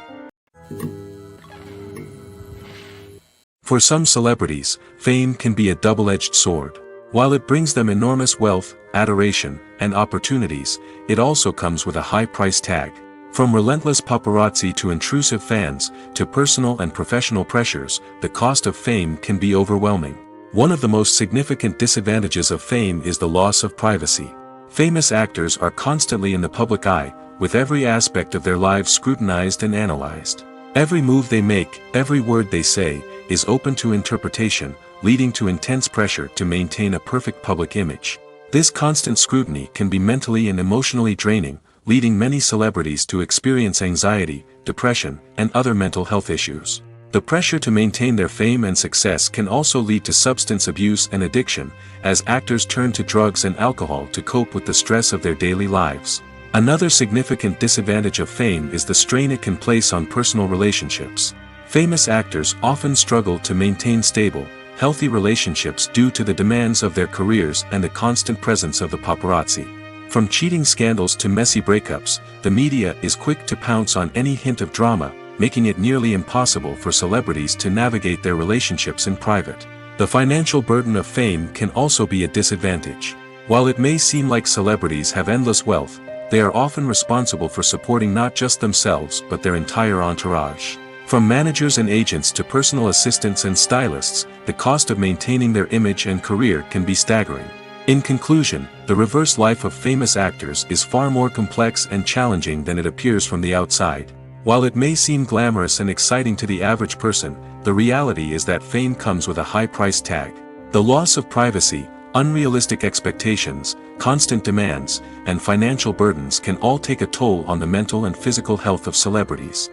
For some celebrities, fame can be a double-edged sword. While it brings them enormous wealth, adoration, and opportunities, it also comes with a high price tag. From relentless paparazzi to intrusive fans, to personal and professional pressures, the cost of fame can be overwhelming. One of the most significant disadvantages of fame is the loss of privacy. Famous actors are constantly in the public eye, with every aspect of their lives scrutinized and analyzed. Every move they make, every word they say, is open to interpretation, leading to intense pressure to maintain a perfect public image. This constant scrutiny can be mentally and emotionally draining, leading many celebrities to experience anxiety, depression, and other mental health issues. The pressure to maintain their fame and success can also lead to substance abuse and addiction, as actors turn to drugs and alcohol to cope with the stress of their daily lives. Another significant disadvantage of fame is the strain it can place on personal relationships. Famous actors often struggle to maintain stable, healthy relationships due to the demands of their careers and the constant presence of the paparazzi. From cheating scandals to messy breakups, the media is quick to pounce on any hint of drama, making it nearly impossible for celebrities to navigate their relationships in private. The financial burden of fame can also be a disadvantage. While it may seem like celebrities have endless wealth, they are often responsible for supporting not just themselves but their entire entourage. From managers and agents to personal assistants and stylists, the cost of maintaining their image and career can be staggering. In conclusion, the reverse life of famous actors is far more complex and challenging than it appears from the outside. While it may seem glamorous and exciting to the average person, the reality is that fame comes with a high price tag. The loss of privacy, unrealistic expectations, constant demands, and financial burdens can all take a toll on the mental and physical health of celebrities.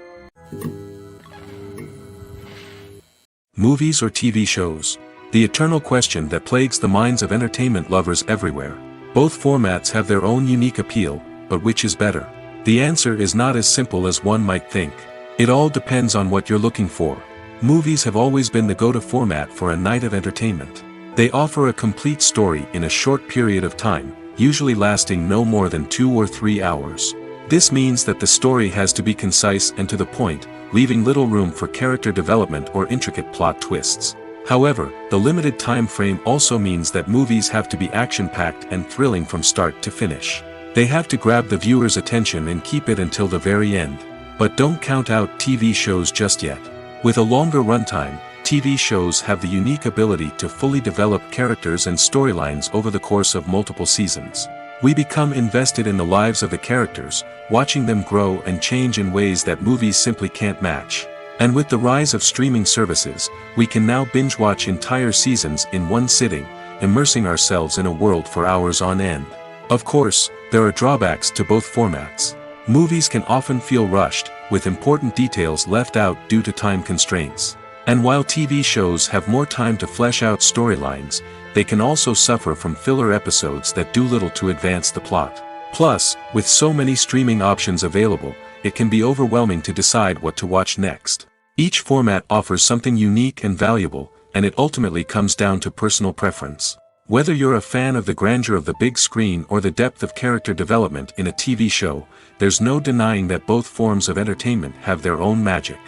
Movies or TV shows? The eternal question that plagues the minds of entertainment lovers everywhere. Both formats have their own unique appeal, but which is better? The answer is not as simple as one might think. It all depends on what you're looking for. Movies have always been the go-to format for a night of entertainment. They offer a complete story in a short period of time, usually lasting no more than 2 or 3 hours. This means that the story has to be concise and to the point, leaving little room for character development or intricate plot twists. However, the limited time frame also means that movies have to be action-packed and thrilling from start to finish. They have to grab the viewer's attention and keep it until the very end. But don't count out TV shows just yet. With a longer runtime, TV shows have the unique ability to fully develop characters and storylines over the course of multiple seasons. We become invested in the lives of the characters, watching them grow and change in ways that movies simply can't match. And with the rise of streaming services, we can now binge-watch entire seasons in one sitting, immersing ourselves in a world for hours on end. Of course, there are drawbacks to both formats. Movies can often feel rushed, with important details left out due to time constraints. And while TV shows have more time to flesh out storylines, they can also suffer from filler episodes that do little to advance the plot. Plus, with so many streaming options available, it can be overwhelming to decide what to watch next. Each format offers something unique and valuable, and it ultimately comes down to personal preference. Whether you're a fan of the grandeur of the big screen or the depth of character development in a TV show, there's no denying that both forms of entertainment have their own magic.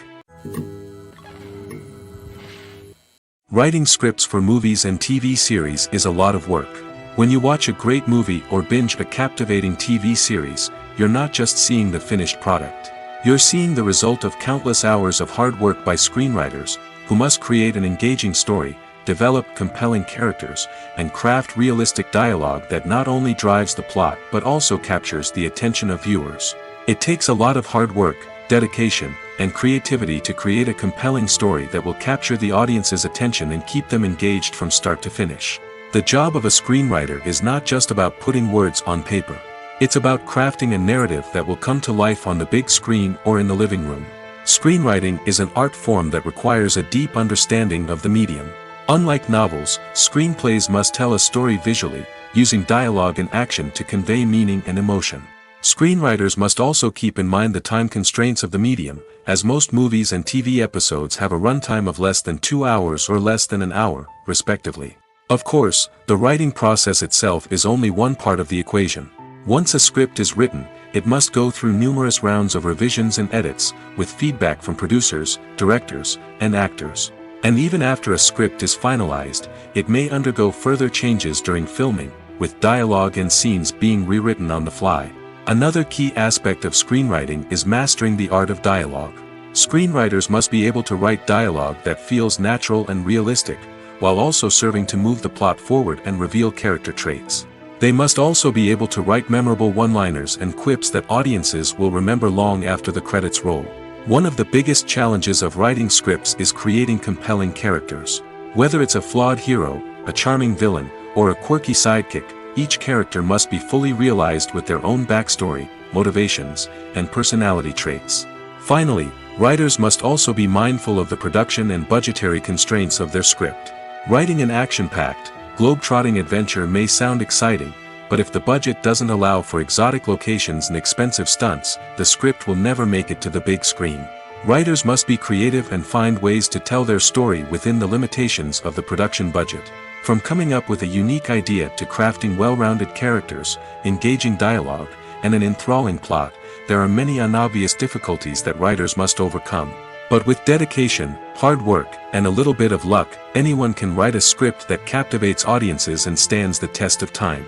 Writing scripts for movies and TV series is a lot of work. When you watch a great movie or binge a captivating TV series, you're not just seeing the finished product. You're seeing the result of countless hours of hard work by screenwriters, who must create an engaging story, develop compelling characters, and craft realistic dialogue that not only drives the plot but also captures the attention of viewers. It takes a lot of hard work, dedication, and creativity to create a compelling story that will capture the audience's attention and keep them engaged from start to finish. The job of a screenwriter is not just about putting words on paper. It's about crafting a narrative that will come to life on the big screen or in the living room. Screenwriting is an art form that requires a deep understanding of the medium. Unlike novels, screenplays must tell a story visually, using dialogue and action to convey meaning and emotion. Screenwriters must also keep in mind the time constraints of the medium, as most movies and TV episodes have a runtime of less than 2 hours or less than an hour, respectively. Of course, the writing process itself is only one part of the equation. Once a script is written, it must go through numerous rounds of revisions and edits, with feedback from producers, directors, and actors. And even after a script is finalized, it may undergo further changes during filming, with dialogue and scenes being rewritten on the fly. Another key aspect of screenwriting is mastering the art of dialogue. Screenwriters must be able to write dialogue that feels natural and realistic, while also serving to move the plot forward and reveal character traits. They must also be able to write memorable one-liners and quips that audiences will remember long after the credits roll. One of the biggest challenges of writing scripts is creating compelling characters. Whether it's a flawed hero, a charming villain, or a quirky sidekick, each character must be fully realized with their own backstory, motivations, and personality traits. Finally, writers must also be mindful of the production and budgetary constraints of their script. Writing an action-packed, globe-trotting adventure may sound exciting, but if the budget doesn't allow for exotic locations and expensive stunts, the script will never make it to the big screen. Writers must be creative and find ways to tell their story within the limitations of the production budget. From coming up with a unique idea to crafting well-rounded characters, engaging dialogue, and an enthralling plot, there are many unobvious difficulties that writers must overcome. But with dedication, hard work, and a little bit of luck, anyone can write a script that captivates audiences and stands the test of time.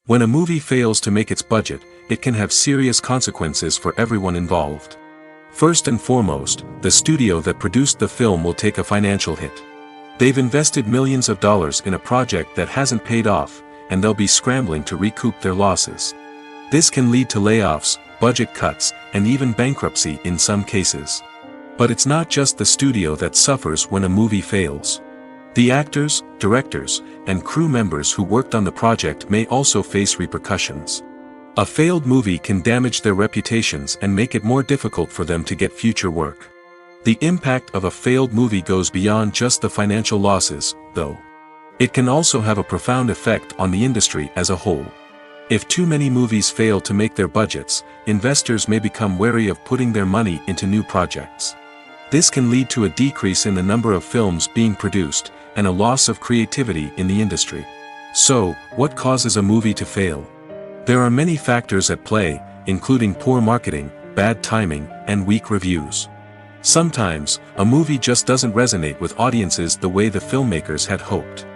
When a movie fails to make its budget, it can have serious consequences for everyone involved. First and foremost, the studio that produced the film will take a financial hit. They've invested millions of dollars in a project that hasn't paid off, and they'll be scrambling to recoup their losses. This can lead to layoffs, budget cuts, and even bankruptcy in some cases. But it's not just the studio that suffers when a movie fails. The actors, directors, and crew members who worked on the project may also face repercussions. A failed movie can damage their reputations and make it more difficult for them to get future work. The impact of a failed movie goes beyond just the financial losses, though. It can also have a profound effect on the industry as a whole. If too many movies fail to make their budgets, investors may become wary of putting their money into new projects. This can lead to a decrease in the number of films being produced, and a loss of creativity in the industry. So, what causes a movie to fail? There are many factors at play, including poor marketing, bad timing, and weak reviews. Sometimes, a movie just doesn't resonate with audiences the way the filmmakers had hoped.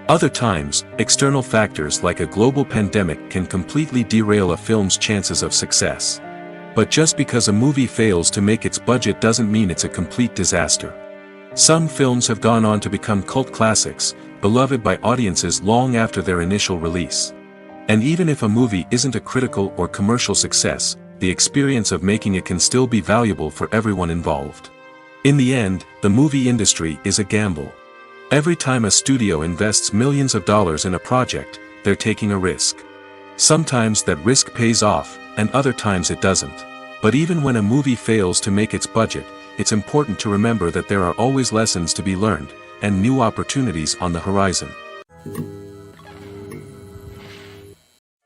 Other times, external factors like a global pandemic can completely derail a film's chances of success. But just because a movie fails to make its budget doesn't mean it's a complete disaster. Some films have gone on to become cult classics, beloved by audiences long after their initial release. And even if a movie isn't a critical or commercial success, the experience of making it can still be valuable for everyone involved. In the end, the movie industry is a gamble. Every time a studio invests millions of dollars in a project, they're taking a risk. Sometimes that risk pays off, and other times it doesn't. But even when a movie fails to make its budget, it's important to remember that there are always lessons to be learned, and new opportunities on the horizon.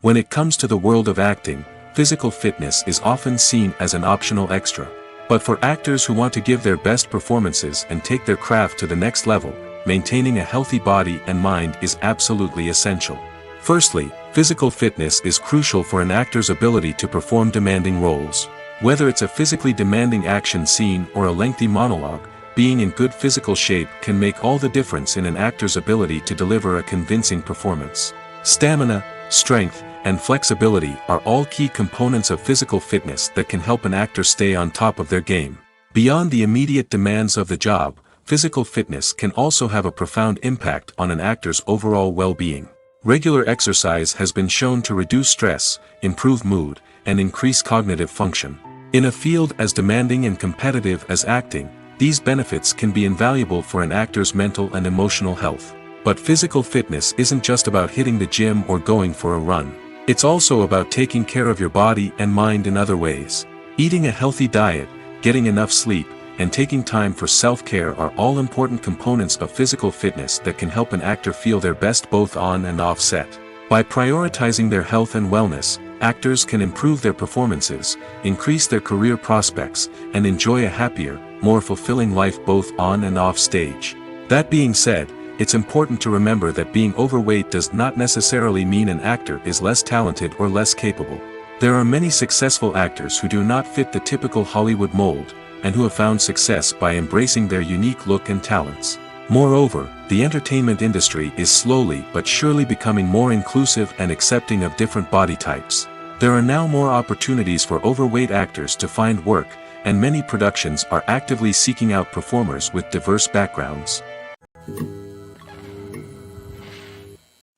When it comes to the world of acting, physical fitness is often seen as an optional extra. But for actors who want to give their best performances and take their craft to the next level, maintaining a healthy body and mind is absolutely essential. Firstly, physical fitness is crucial for an actor's ability to perform demanding roles. Whether it's a physically demanding action scene or a lengthy monologue, being in good physical shape can make all the difference in an actor's ability to deliver a convincing performance. Stamina, strength, and flexibility are all key components of physical fitness that can help an actor stay on top of their game. Beyond the immediate demands of the job, physical fitness can also have a profound impact on an actor's overall well-being. Regular exercise has been shown to reduce stress, improve mood, and increase cognitive function. In a field as demanding and competitive as acting, these benefits can be invaluable for an actor's mental and emotional health. But physical fitness isn't just about hitting the gym or going for a run. It's also about taking care of your body and mind in other ways. Eating a healthy diet, getting enough sleep, and taking time for self-care are all important components of physical fitness that can help an actor feel their best both on and off set. By prioritizing their health and wellness, actors can improve their performances, increase their career prospects, and enjoy a happier, more fulfilling life both on and off stage. That being said, it's important to remember that being overweight does not necessarily mean an actor is less talented or less capable. There are many successful actors who do not fit the typical Hollywood mold, and who have found success by embracing their unique look and talents. Moreover, the entertainment industry is slowly but surely becoming more inclusive and accepting of different body types. There are now more opportunities for overweight actors to find work, and many productions are actively seeking out performers with diverse backgrounds.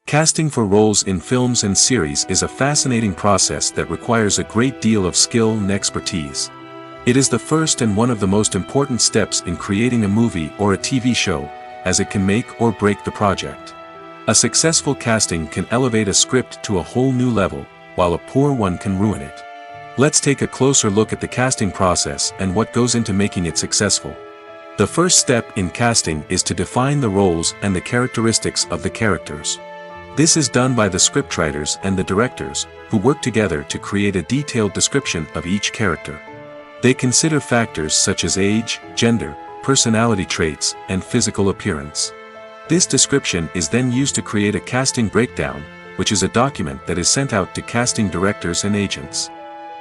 Casting for roles in films and series is a fascinating process that requires a great deal of skill and expertise. It is the first and one of the most important steps in creating a movie or a TV show, as it can make or break the project. A successful casting can elevate a script to a whole new level, while a poor one can ruin it. Let's take a closer look at the casting process and what goes into making it successful. The first step in casting is to define the roles and the characteristics of the characters. This is done by the scriptwriters and the directors, who work together to create a detailed description of each character. They consider factors such as age, gender, personality traits, and physical appearance. This description is then used to create a casting breakdown, which is a document that is sent out to casting directors and agents.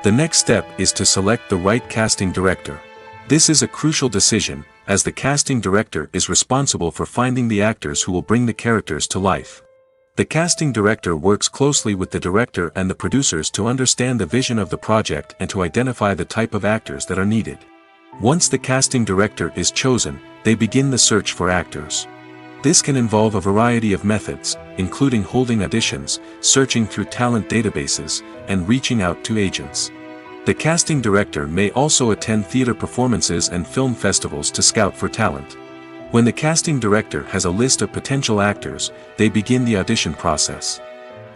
The next step is to select the right casting director. This is a crucial decision, as the casting director is responsible for finding the actors who will bring the characters to life. The casting director works closely with the director and the producers to understand the vision of the project and to identify the type of actors that are needed. Once the casting director is chosen, they begin the search for actors. This can involve a variety of methods, including holding auditions, searching through talent databases, and reaching out to agents. The casting director may also attend theater performances and film festivals to scout for talent. When the casting director has a list of potential actors, they begin the audition process.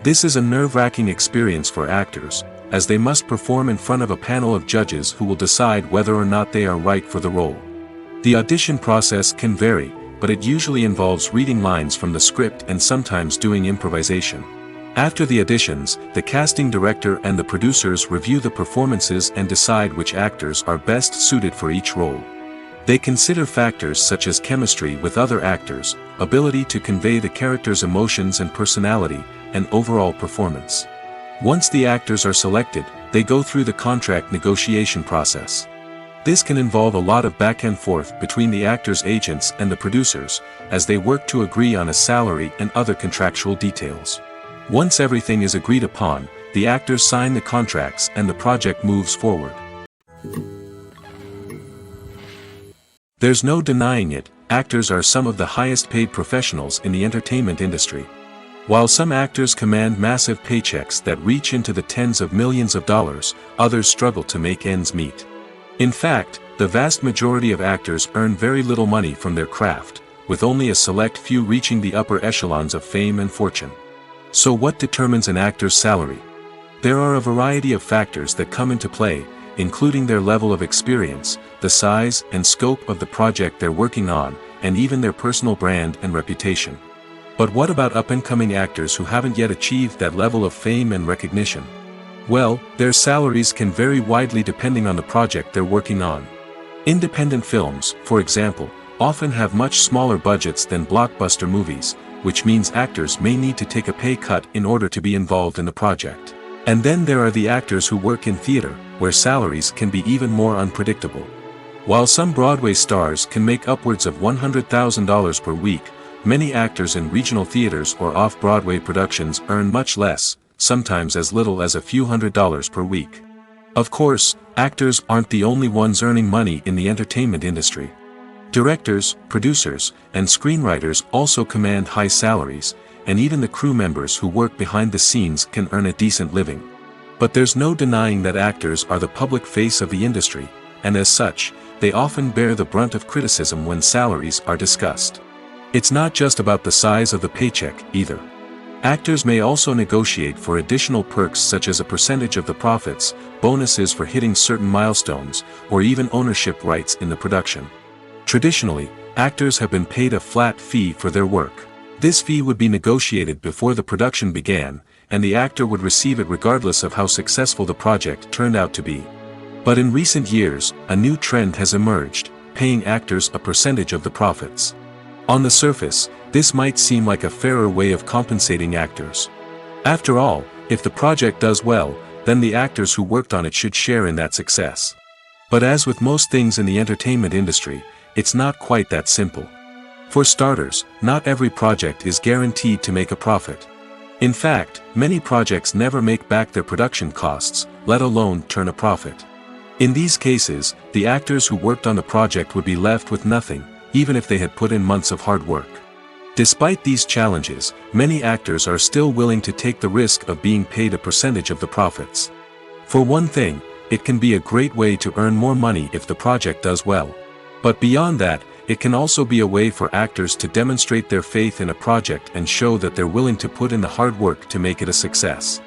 This is a nerve-wracking experience for actors, as they must perform in front of a panel of judges who will decide whether or not they are right for the role. The audition process can vary, but it usually involves reading lines from the script and sometimes doing improvisation. After the auditions, the casting director and the producers review the performances and decide which actors are best suited for each role. They consider factors such as chemistry with other actors, ability to convey the character's emotions and personality, and overall performance. Once the actors are selected, they go through the contract negotiation process. This can involve a lot of back and forth between the actors' agents and the producers, as they work to agree on a salary and other contractual details. Once everything is agreed upon, the actors sign the contracts and the project moves forward. There's no denying it, actors are some of the highest paid professionals in the entertainment industry. While some actors command massive paychecks that reach into the tens of millions of dollars, others struggle to make ends meet. In fact, the vast majority of actors earn very little money from their craft, with only a select few reaching the upper echelons of fame and fortune. So what determines an actor's salary? There are a variety of factors that come into play, including their level of experience, the size and scope of the project they're working on, and even their personal brand and reputation. But what about up-and-coming actors who haven't yet achieved that level of fame and recognition? Well, their salaries can vary widely depending on the project they're working on. Independent films, for example, often have much smaller budgets than blockbuster movies, which means actors may need to take a pay cut in order to be involved in the project. And then there are the actors who work in theater, where salaries can be even more unpredictable. While some Broadway stars can make upwards of $100,000 per week, many actors in regional theaters or off-Broadway productions earn much less, sometimes as little as a few $100s per week. Of course, actors aren't the only ones earning money in the entertainment industry. Directors, producers, and screenwriters also command high salaries, and even the crew members who work behind the scenes can earn a decent living. But there's no denying that actors are the public face of the industry, and as such, they often bear the brunt of criticism when salaries are discussed. It's not just about the size of the paycheck, either. Actors may also negotiate for additional perks such as a percentage of the profits, bonuses for hitting certain milestones, or even ownership rights in the production. Traditionally, actors have been paid a flat fee for their work. This fee would be negotiated before the production began, and the actor would receive it regardless of how successful the project turned out to be. But in recent years, a new trend has emerged, paying actors a percentage of the profits. On the surface, this might seem like a fairer way of compensating actors. After all, if the project does well, then the actors who worked on it should share in that success. But as with most things in the entertainment industry, it's not quite that simple. For starters, not every project is guaranteed to make a profit. In fact, many projects never make back their production costs, let alone turn a profit. In these cases, the actors who worked on the project would be left with nothing, even if they had put in months of hard work. Despite these challenges, many actors are still willing to take the risk of being paid a percentage of the profits. For one thing, it can be a great way to earn more money if the project does well. But beyond that, it can also be a way for actors to demonstrate their faith in a project and show that they're willing to put in the hard work to make it a success.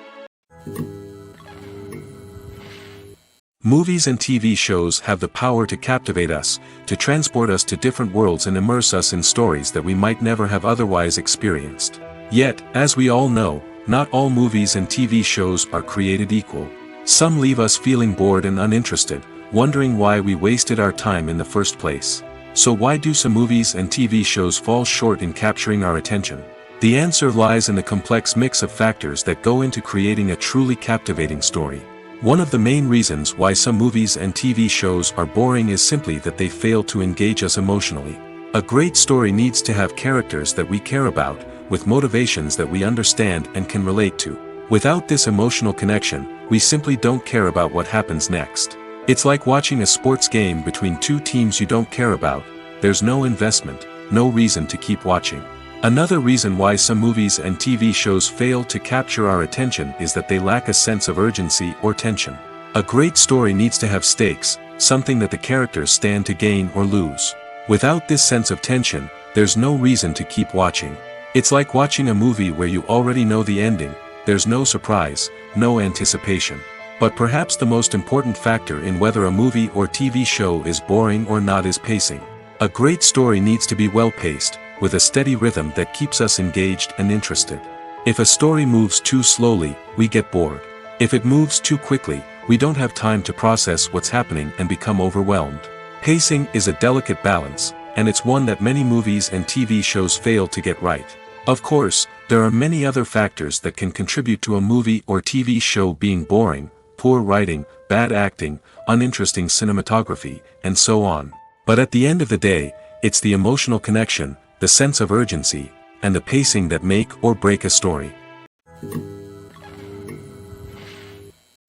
Movies and TV shows have the power to captivate us, to transport us to different worlds and immerse us in stories that we might never have otherwise experienced. Yet, as we all know, not all movies and TV shows are created equal. Some leave us feeling bored and uninterested, wondering why we wasted our time in the first place. So why do some movies and TV shows fall short in capturing our attention? The answer lies in the complex mix of factors that go into creating a truly captivating story. One of the main reasons why some movies and TV shows are boring is simply that they fail to engage us emotionally. A great story needs to have characters that we care about, with motivations that we understand and can relate to. Without this emotional connection, we simply don't care about what happens next. It's like watching a sports game between two teams you don't care about. There's no investment, no reason to keep watching. Another reason why some movies and TV shows fail to capture our attention is that they lack a sense of urgency or tension. A great story needs to have stakes, something that the characters stand to gain or lose. Without this sense of tension, there's no reason to keep watching. It's like watching a movie where you already know the ending, there's no surprise, no anticipation. But perhaps the most important factor in whether a movie or TV show is boring or not is pacing. A great story needs to be well-paced, with a steady rhythm that keeps us engaged and interested. If a story moves too slowly, we get bored. If it moves too quickly, we don't have time to process what's happening and become overwhelmed. Pacing is a delicate balance, and it's one that many movies and TV shows fail to get right. Of course, there are many other factors that can contribute to a movie or TV show being boring, poor writing, bad acting, uninteresting cinematography, and so on. But at the end of the day, it's the emotional connection, the sense of urgency, and the pacing that make or break a story.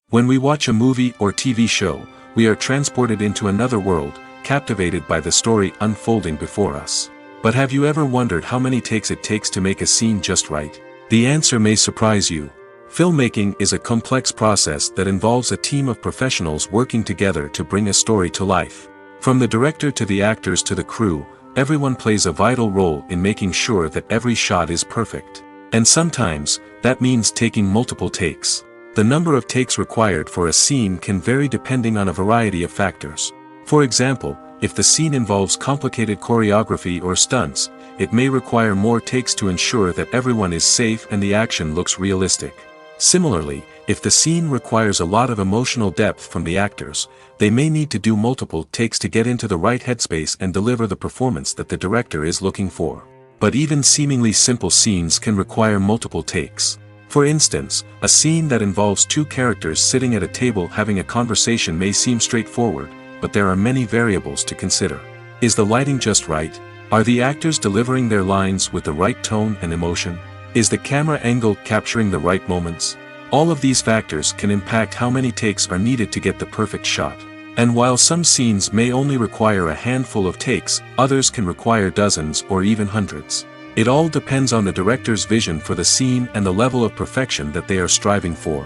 When we watch a movie or TV show, we are transported into another world, captivated by the story unfolding before us. But have you ever wondered how many takes it takes to make a scene just right? The answer may surprise you. Filmmaking is a complex process that involves a team of professionals working together to bring a story to life. From the director to the actors to the crew, everyone plays a vital role in making sure that every shot is perfect. And sometimes, that means taking multiple takes. The number of takes required for a scene can vary depending on a variety of factors. For example, if the scene involves complicated choreography or stunts, it may require more takes to ensure that everyone is safe and the action looks realistic. Similarly, if the scene requires a lot of emotional depth from the actors, they may need to do multiple takes to get into the right headspace and deliver the performance that the director is looking for. But even seemingly simple scenes can require multiple takes. For instance, a scene that involves two characters sitting at a table having a conversation may seem straightforward, but there are many variables to consider. Is the lighting just right? Are the actors delivering their lines with the right tone and emotion? Is the camera angle capturing the right moments? All of these factors can impact how many takes are needed to get the perfect shot. And while some scenes may only require a handful of takes, others can require dozens or even hundreds. It all depends on the director's vision for the scene and the level of perfection that they are striving for.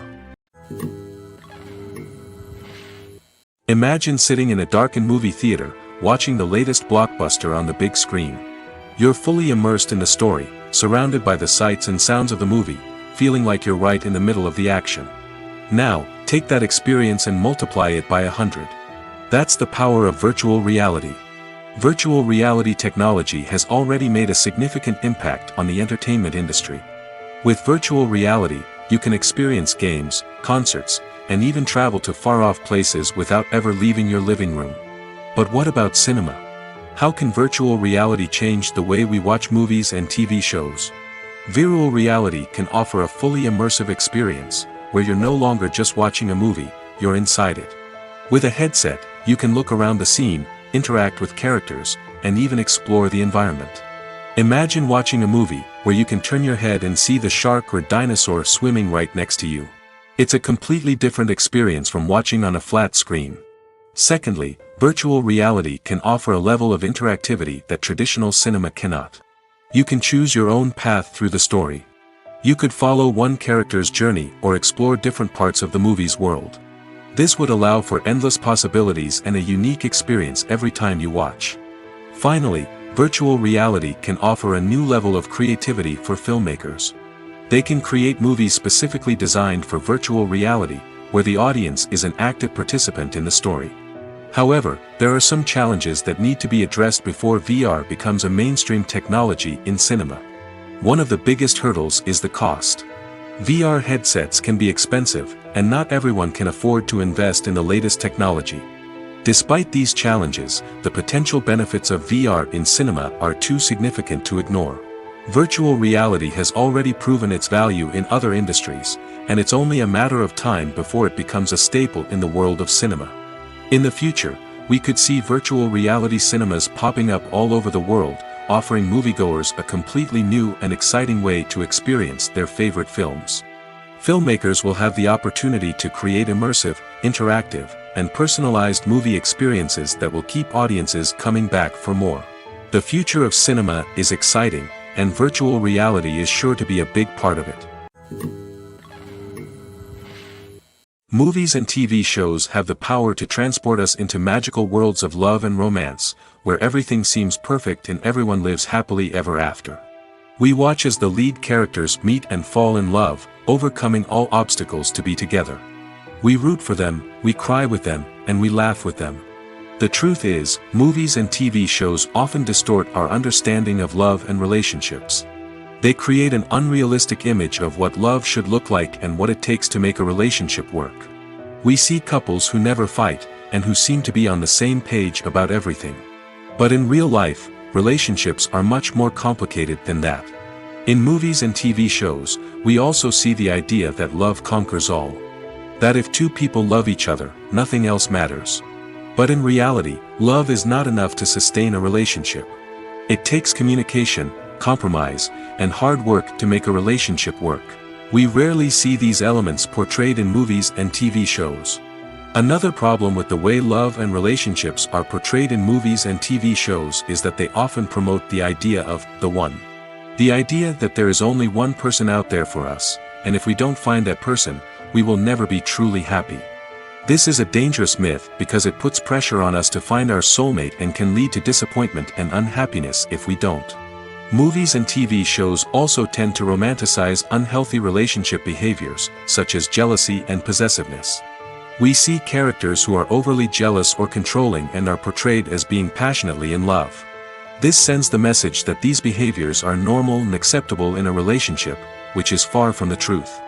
Imagine sitting in a darkened movie theater, watching the latest blockbuster on the big screen. You're fully immersed in the story, surrounded by the sights and sounds of the movie, feeling like you're right in the middle of the action. Now, take that experience and multiply it by 100. That's the power of virtual reality. Virtual reality technology has already made a significant impact on the entertainment industry. With virtual reality, you can experience games, concerts, and even travel to far-off places without ever leaving your living room. But what about cinema? How can virtual reality change the way we watch movies and TV shows? Virtual reality can offer a fully immersive experience, where you're no longer just watching a movie, you're inside it. With a headset, you can look around the scene, interact with characters, and even explore the environment. Imagine watching a movie where you can turn your head and see the shark or dinosaur swimming right next to you. It's a completely different experience from watching on a flat screen. Secondly, virtual reality can offer a level of interactivity that traditional cinema cannot. You can choose your own path through the story. You could follow one character's journey or explore different parts of the movie's world. This would allow for endless possibilities and a unique experience every time you watch. Finally, virtual reality can offer a new level of creativity for filmmakers. They can create movies specifically designed for virtual reality, where the audience is an active participant in the story. However, there are some challenges that need to be addressed before VR becomes a mainstream technology in cinema. One of the biggest hurdles is the cost. VR headsets can be expensive, and not everyone can afford to invest in the latest technology. Despite these challenges, the potential benefits of VR in cinema are too significant to ignore. Virtual reality has already proven its value in other industries, and it's only a matter of time before it becomes a staple in the world of cinema. In the future, we could see virtual reality cinemas popping up all over the world, offering moviegoers a completely new and exciting way to experience their favorite films. Filmmakers will have the opportunity to create immersive, interactive, and personalized movie experiences that will keep audiences coming back for more. The future of cinema is exciting, and virtual reality is sure to be a big part of it. Movies and TV shows have the power to transport us into magical worlds of love and romance, where everything seems perfect and everyone lives happily ever after. We watch as the lead characters meet and fall in love, overcoming all obstacles to be together. We root for them, we cry with them, and we laugh with them. The truth is, movies and TV shows often distort our understanding of love and relationships. They create an unrealistic image of what love should look like and what it takes to make a relationship work. We see couples who never fight, and who seem to be on the same page about everything. But in real life, relationships are much more complicated than that. In movies and TV shows, we also see the idea that love conquers all. That if two people love each other, nothing else matters. But in reality, love is not enough to sustain a relationship. It takes communication, compromise, and hard work to make a relationship work. We rarely see these elements portrayed in movies and TV shows. Another problem with the way love and relationships are portrayed in movies and TV shows is that they often promote the idea of the one. The idea that there is only one person out there for us, and if we don't find that person, we will never be truly happy. This is a dangerous myth because it puts pressure on us to find our soulmate and can lead to disappointment and unhappiness if we don't. Movies and TV shows also tend to romanticize unhealthy relationship behaviors, such as jealousy and possessiveness. We see characters who are overly jealous or controlling and are portrayed as being passionately in love. This sends the message that these behaviors are normal and acceptable in a relationship, which is far from the truth.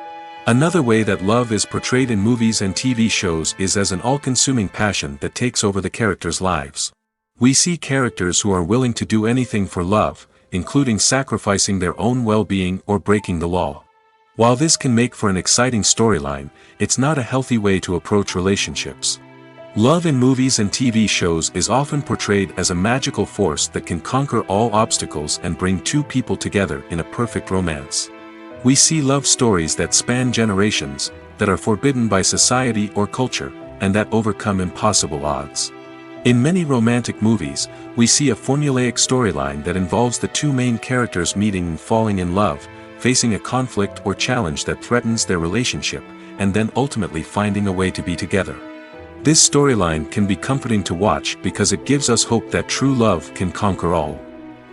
Another way that love is portrayed in movies and TV shows is as an all-consuming passion that takes over the characters' lives. We see characters who are willing to do anything for love, including sacrificing their own well-being or breaking the law. While this can make for an exciting storyline, it's not a healthy way to approach relationships. Love in movies and TV shows is often portrayed as a magical force that can conquer all obstacles and bring two people together in a perfect romance. We see love stories that span generations, that are forbidden by society or culture, and that overcome impossible odds. In many romantic movies, we see a formulaic storyline that involves the two main characters meeting and falling in love, facing a conflict or challenge that threatens their relationship, and then ultimately finding a way to be together. This storyline can be comforting to watch because it gives us hope that true love can conquer all.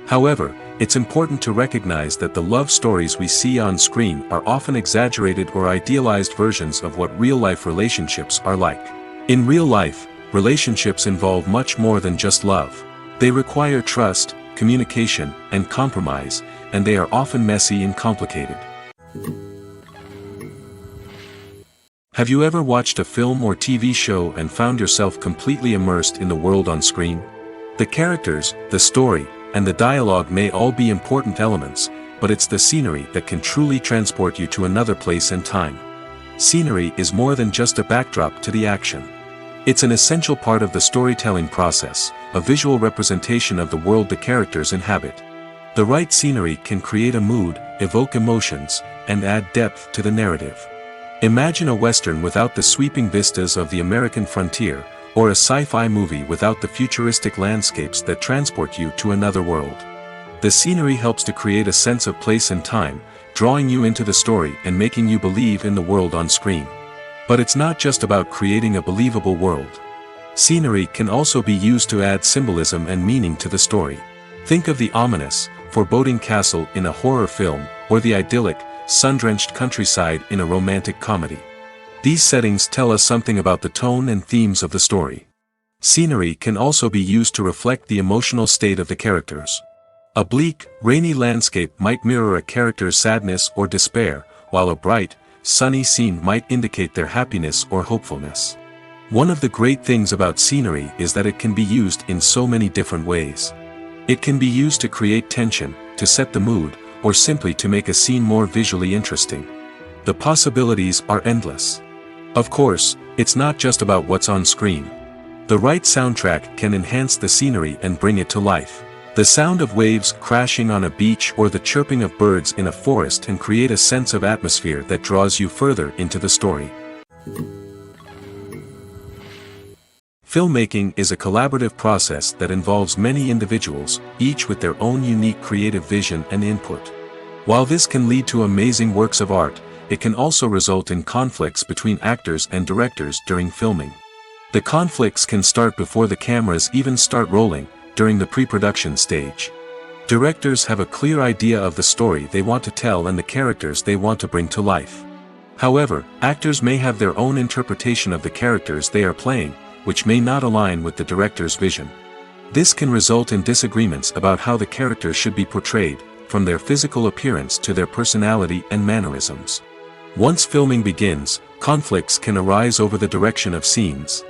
However, it's important to recognize that the love stories we see on screen are often exaggerated or idealized versions of what real-life relationships are like. In real life, relationships involve much more than just love. They require trust, communication, and compromise, and they are often messy and complicated. Have you ever watched a film or TV show and found yourself completely immersed in the world on screen? The characters, the story, and the dialogue may all be important elements, but it's the scenery that can truly transport you to another place and time. Scenery is more than just a backdrop to the action. It's an essential part of the storytelling process, a visual representation of the world the characters inhabit. The right scenery can create a mood, evoke emotions, and add depth to the narrative. Imagine a Western without the sweeping vistas of the American frontier, or a sci-fi movie without the futuristic landscapes that transport you to another world. The scenery helps to create a sense of place and time, drawing you into the story and making you believe in the world on screen. But it's not just about creating a believable world. Scenery can also be used to add symbolism and meaning to the story. Think of the ominous, foreboding castle in a horror film, or the idyllic, sun-drenched countryside in a romantic comedy. These settings tell us something about the tone and themes of the story. Scenery can also be used to reflect the emotional state of the characters. A bleak, rainy landscape might mirror a character's sadness or despair, while a bright, sunny scene might indicate their happiness or hopefulness. One of the great things about scenery is that it can be used in so many different ways. It can be used to create tension, to set the mood, or simply to make a scene more visually interesting. The possibilities are endless. Of course, it's not just about what's on screen. The right soundtrack can enhance the scenery and bring it to life. The sound of waves crashing on a beach or the chirping of birds in a forest can create a sense of atmosphere that draws you further into the story. Filmmaking is a collaborative process that involves many individuals, each with their own unique creative vision and input. While this can lead to amazing works of art, it can also result in conflicts between actors and directors during filming. The conflicts can start before the cameras even start rolling, during the pre-production stage. Directors have a clear idea of the story they want to tell and the characters they want to bring to life. However, actors may have their own interpretation of the characters they are playing, which may not align with the director's vision. This can result in disagreements about how the characters should be portrayed, from their physical appearance to their personality and mannerisms. Once filming begins, conflicts can arise over the direction of scenes.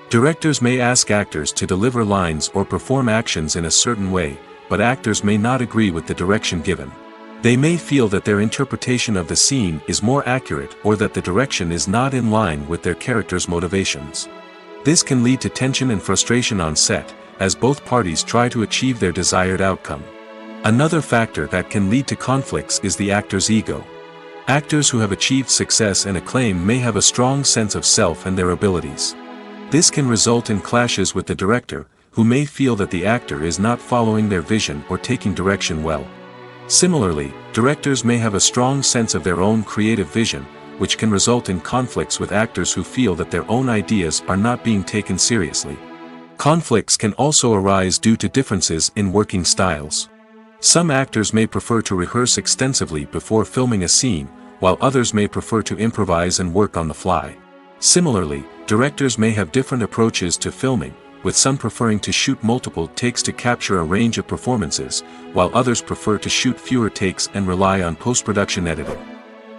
Directors may ask actors to deliver lines or perform actions in a certain way, but actors may not agree with the direction given. They may feel that their interpretation of the scene is more accurate or that the direction is not in line with their character's motivations. This can lead to tension and frustration on set, as both parties try to achieve their desired outcome. Another factor that can lead to conflicts is the actor's ego. Actors who have achieved success and acclaim may have a strong sense of self and their abilities. This can result in clashes with the director, who may feel that the actor is not following their vision or taking direction well. Similarly, directors may have a strong sense of their own creative vision, which can result in conflicts with actors who feel that their own ideas are not being taken seriously. Conflicts can also arise due to differences in working styles. Some actors may prefer to rehearse extensively before filming a scene, while others may prefer to improvise and work on the fly. Similarly, directors may have different approaches to filming, with some preferring to shoot multiple takes to capture a range of performances, while others prefer to shoot fewer takes and rely on post-production editing.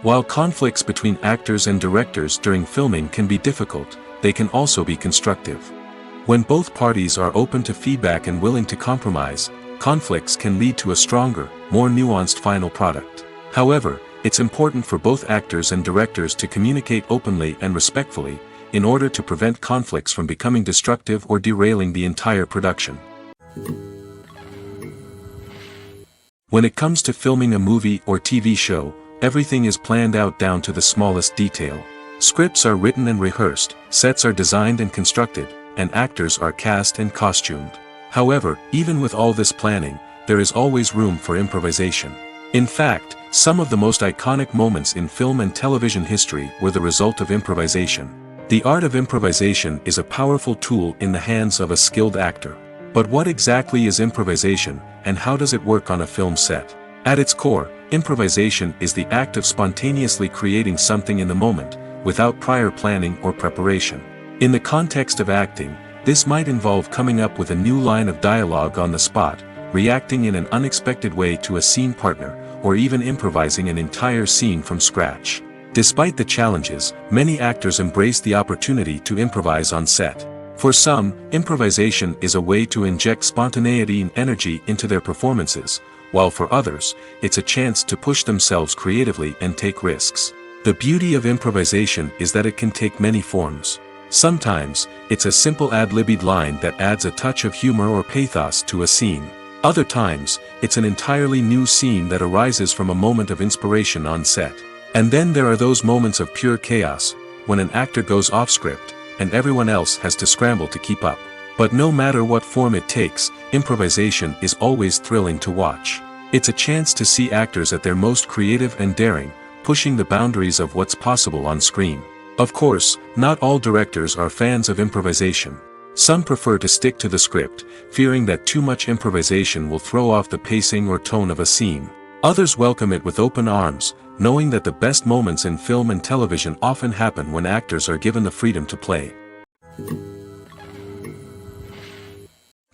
While conflicts between actors and directors during filming can be difficult, they can also be constructive. When both parties are open to feedback and willing to compromise, conflicts can lead to a stronger, more nuanced final product. However, it's important for both actors and directors to communicate openly and respectfully, in order to prevent conflicts from becoming destructive or derailing the entire production. When it comes to filming a movie or TV show, everything is planned out down to the smallest detail. Scripts are written and rehearsed, sets are designed and constructed, and actors are cast and costumed. However, even with all this planning, there is always room for improvisation. In fact, some of the most iconic moments in film and television history were the result of improvisation. The art of improvisation is a powerful tool in the hands of a skilled actor. But what exactly is improvisation, and how does it work on a film set? At its core, improvisation is the act of spontaneously creating something in the moment, without prior planning or preparation. In the context of acting, this might involve coming up with a new line of dialogue on the spot, reacting in an unexpected way to a scene partner, or even improvising an entire scene from scratch. Despite the challenges, many actors embrace the opportunity to improvise on set. For some, improvisation is a way to inject spontaneity and energy into their performances, while for others, it's a chance to push themselves creatively and take risks. The beauty of improvisation is that it can take many forms. Sometimes, it's a simple ad-libbed line that adds a touch of humor or pathos to a scene. Other times, it's an entirely new scene that arises from a moment of inspiration on set. And then there are those moments of pure chaos, when an actor goes off script, and everyone else has to scramble to keep up. But no matter what form it takes, improvisation is always thrilling to watch. It's a chance to see actors at their most creative and daring, pushing the boundaries of what's possible on screen. Of course, not all directors are fans of improvisation. Some prefer to stick to the script, fearing that too much improvisation will throw off the pacing or tone of a scene. Others welcome it with open arms, knowing that the best moments in film and television often happen when actors are given the freedom to play.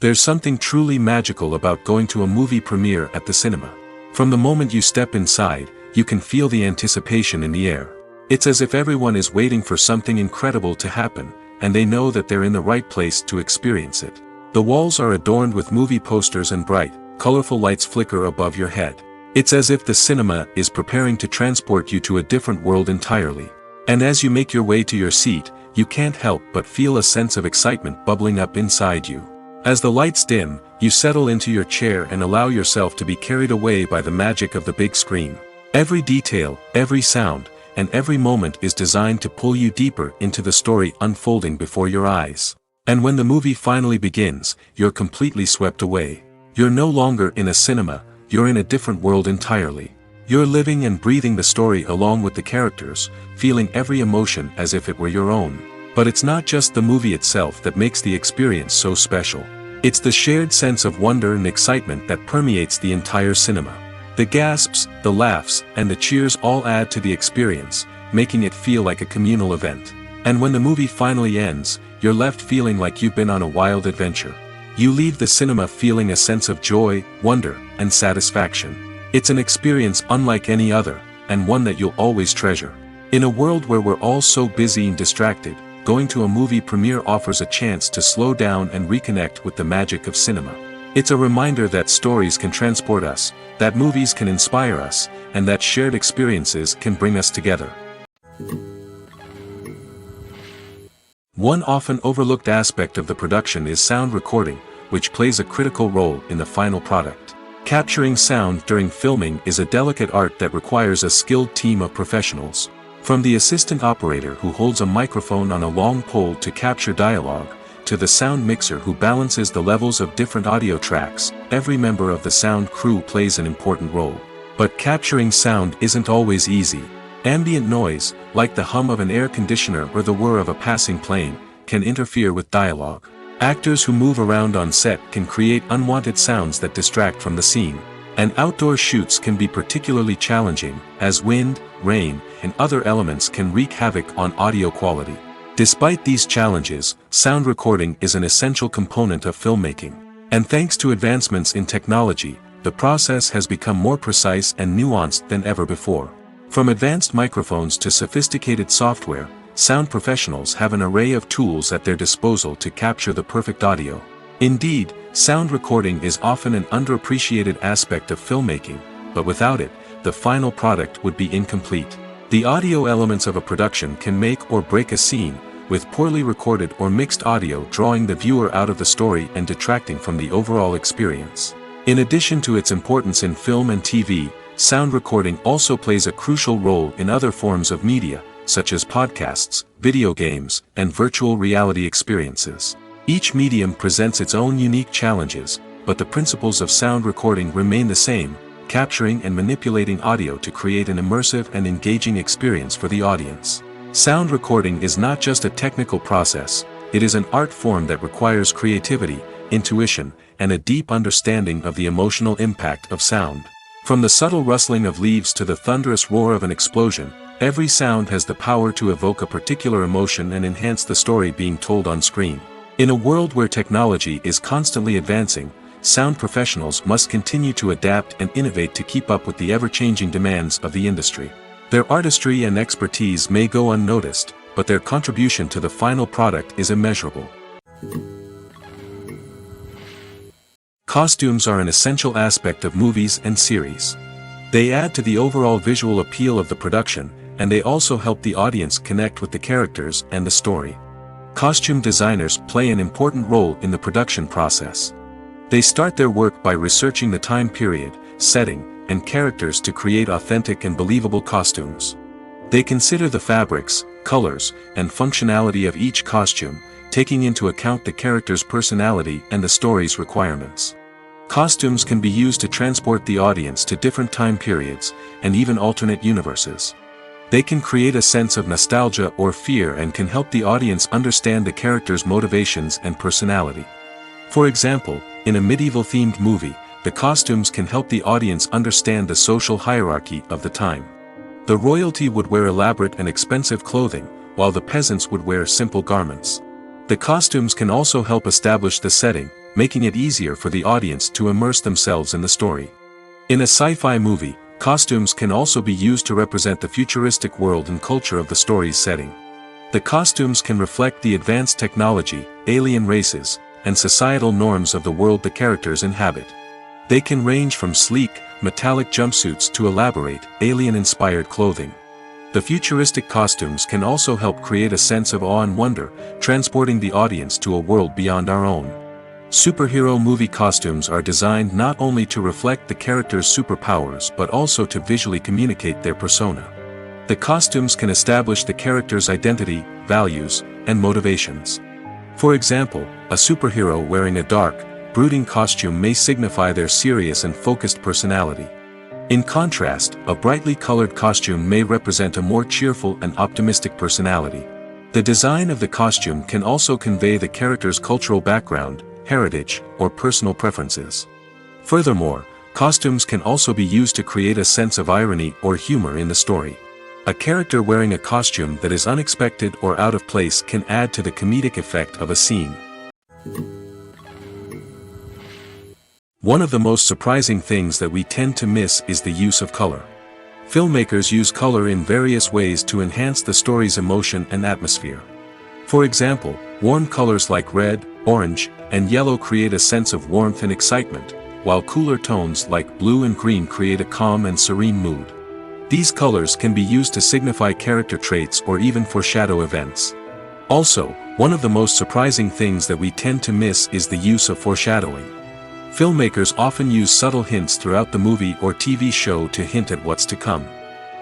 There's something truly magical about going to a movie premiere at the cinema. From the moment you step inside, you can feel the anticipation in the air. It's as if everyone is waiting for something incredible to happen, and they know that they're in the right place to experience it. The walls are adorned with movie posters and bright, colorful lights flicker above your head. It's as if the cinema is preparing to transport you to a different world entirely. And as you make your way to your seat, you can't help but feel a sense of excitement bubbling up inside you. As the lights dim, you settle into your chair and allow yourself to be carried away by the magic of the big screen. Every detail, every sound, and every moment is designed to pull you deeper into the story unfolding before your eyes. And when the movie finally begins, you're completely swept away. You're no longer in a cinema, you're in a different world entirely. You're living and breathing the story along with the characters, feeling every emotion as if it were your own. But it's not just the movie itself that makes the experience so special. It's the shared sense of wonder and excitement that permeates the entire cinema. The gasps, the laughs, and the cheers all add to the experience, making it feel like a communal event. And when the movie finally ends, you're left feeling like you've been on a wild adventure. You leave the cinema feeling a sense of joy, wonder, and satisfaction. It's an experience unlike any other, and one that you'll always treasure. In a world where we're all so busy and distracted, going to a movie premiere offers a chance to slow down and reconnect with the magic of cinema. It's a reminder that stories can transport us, that movies can inspire us, and that shared experiences can bring us together. One often overlooked aspect of the production is sound recording, which plays a critical role in the final product. Capturing sound during filming is a delicate art that requires a skilled team of professionals. From the assistant operator who holds a microphone on a long pole to capture dialogue, to the sound mixer who balances the levels of different audio tracks, every member of the sound crew plays an important role. But capturing sound isn't always easy. Ambient noise, like the hum of an air conditioner or the whir of a passing plane, can interfere with dialogue. Actors who move around on set can create unwanted sounds that distract from the scene. And outdoor shoots can be particularly challenging, as wind, rain, and other elements can wreak havoc on audio quality. Despite these challenges, sound recording is an essential component of filmmaking. And thanks to advancements in technology, the process has become more precise and nuanced than ever before. From advanced microphones to sophisticated software, sound professionals have an array of tools at their disposal to capture the perfect audio. Indeed, sound recording is often an underappreciated aspect of filmmaking, but without it, the final product would be incomplete. The audio elements of a production can make or break a scene, with poorly recorded or mixed audio drawing the viewer out of the story and detracting from the overall experience. In addition to its importance in film and TV, sound recording also plays a crucial role in other forms of media, such as podcasts, video games, and virtual reality experiences. Each medium presents its own unique challenges, but the principles of sound recording remain the same, capturing and manipulating audio to create an immersive and engaging experience for the audience. Sound recording is not just a technical process, it is an art form that requires creativity, intuition, and a deep understanding of the emotional impact of sound. From the subtle rustling of leaves to the thunderous roar of an explosion, every sound has the power to evoke a particular emotion and enhance the story being told on screen. In a world where technology is constantly advancing, sound professionals must continue to adapt and innovate to keep up with the ever-changing demands of the industry. Their artistry and expertise may go unnoticed, but their contribution to the final product is immeasurable. Costumes are an essential aspect of movies and series. They add to the overall visual appeal of the production, and they also help the audience connect with the characters and the story. Costume designers play an important role in the production process. They start their work by researching the time period, setting, and characters to create authentic and believable costumes. They consider the fabrics, colors, and functionality of each costume, taking into account the character's personality and the story's requirements. Costumes can be used to transport the audience to different time periods, and even alternate universes. They can create a sense of nostalgia or fear and can help the audience understand the character's motivations and personality. For example, in a medieval-themed movie, the costumes can help the audience understand the social hierarchy of the time. The royalty would wear elaborate and expensive clothing, while the peasants would wear simple garments. The costumes can also help establish the setting, making it easier for the audience to immerse themselves in the story. In a sci-fi movie, costumes can also be used to represent the futuristic world and culture of the story's setting. The costumes can reflect the advanced technology, alien races, and societal norms of the world the characters inhabit. They can range from sleek, metallic jumpsuits to elaborate, alien-inspired clothing. The futuristic costumes can also help create a sense of awe and wonder, transporting the audience to a world beyond our own. Superhero movie costumes are designed not only to reflect the character's superpowers but also to visually communicate their persona. The costumes can establish the character's identity, values, and motivations. For example, a superhero wearing a dark, brooding costume may signify their serious and focused personality. In contrast, a brightly colored costume may represent a more cheerful and optimistic personality. The design of the costume can also convey the character's cultural background, heritage, or personal preferences. Furthermore, costumes can also be used to create a sense of irony or humor in the story. A character wearing a costume that is unexpected or out of place can add to the comedic effect of a scene. One of the most surprising things that we tend to miss is the use of color. Filmmakers use color in various ways to enhance the story's emotion and atmosphere. For example, warm colors like red, orange, and yellow create a sense of warmth and excitement, while cooler tones like blue and green create a calm and serene mood. These colors can be used to signify character traits or even foreshadow events. Also, one of the most surprising things that we tend to miss is the use of foreshadowing. Filmmakers often use subtle hints throughout the movie or TV show to hint at what's to come.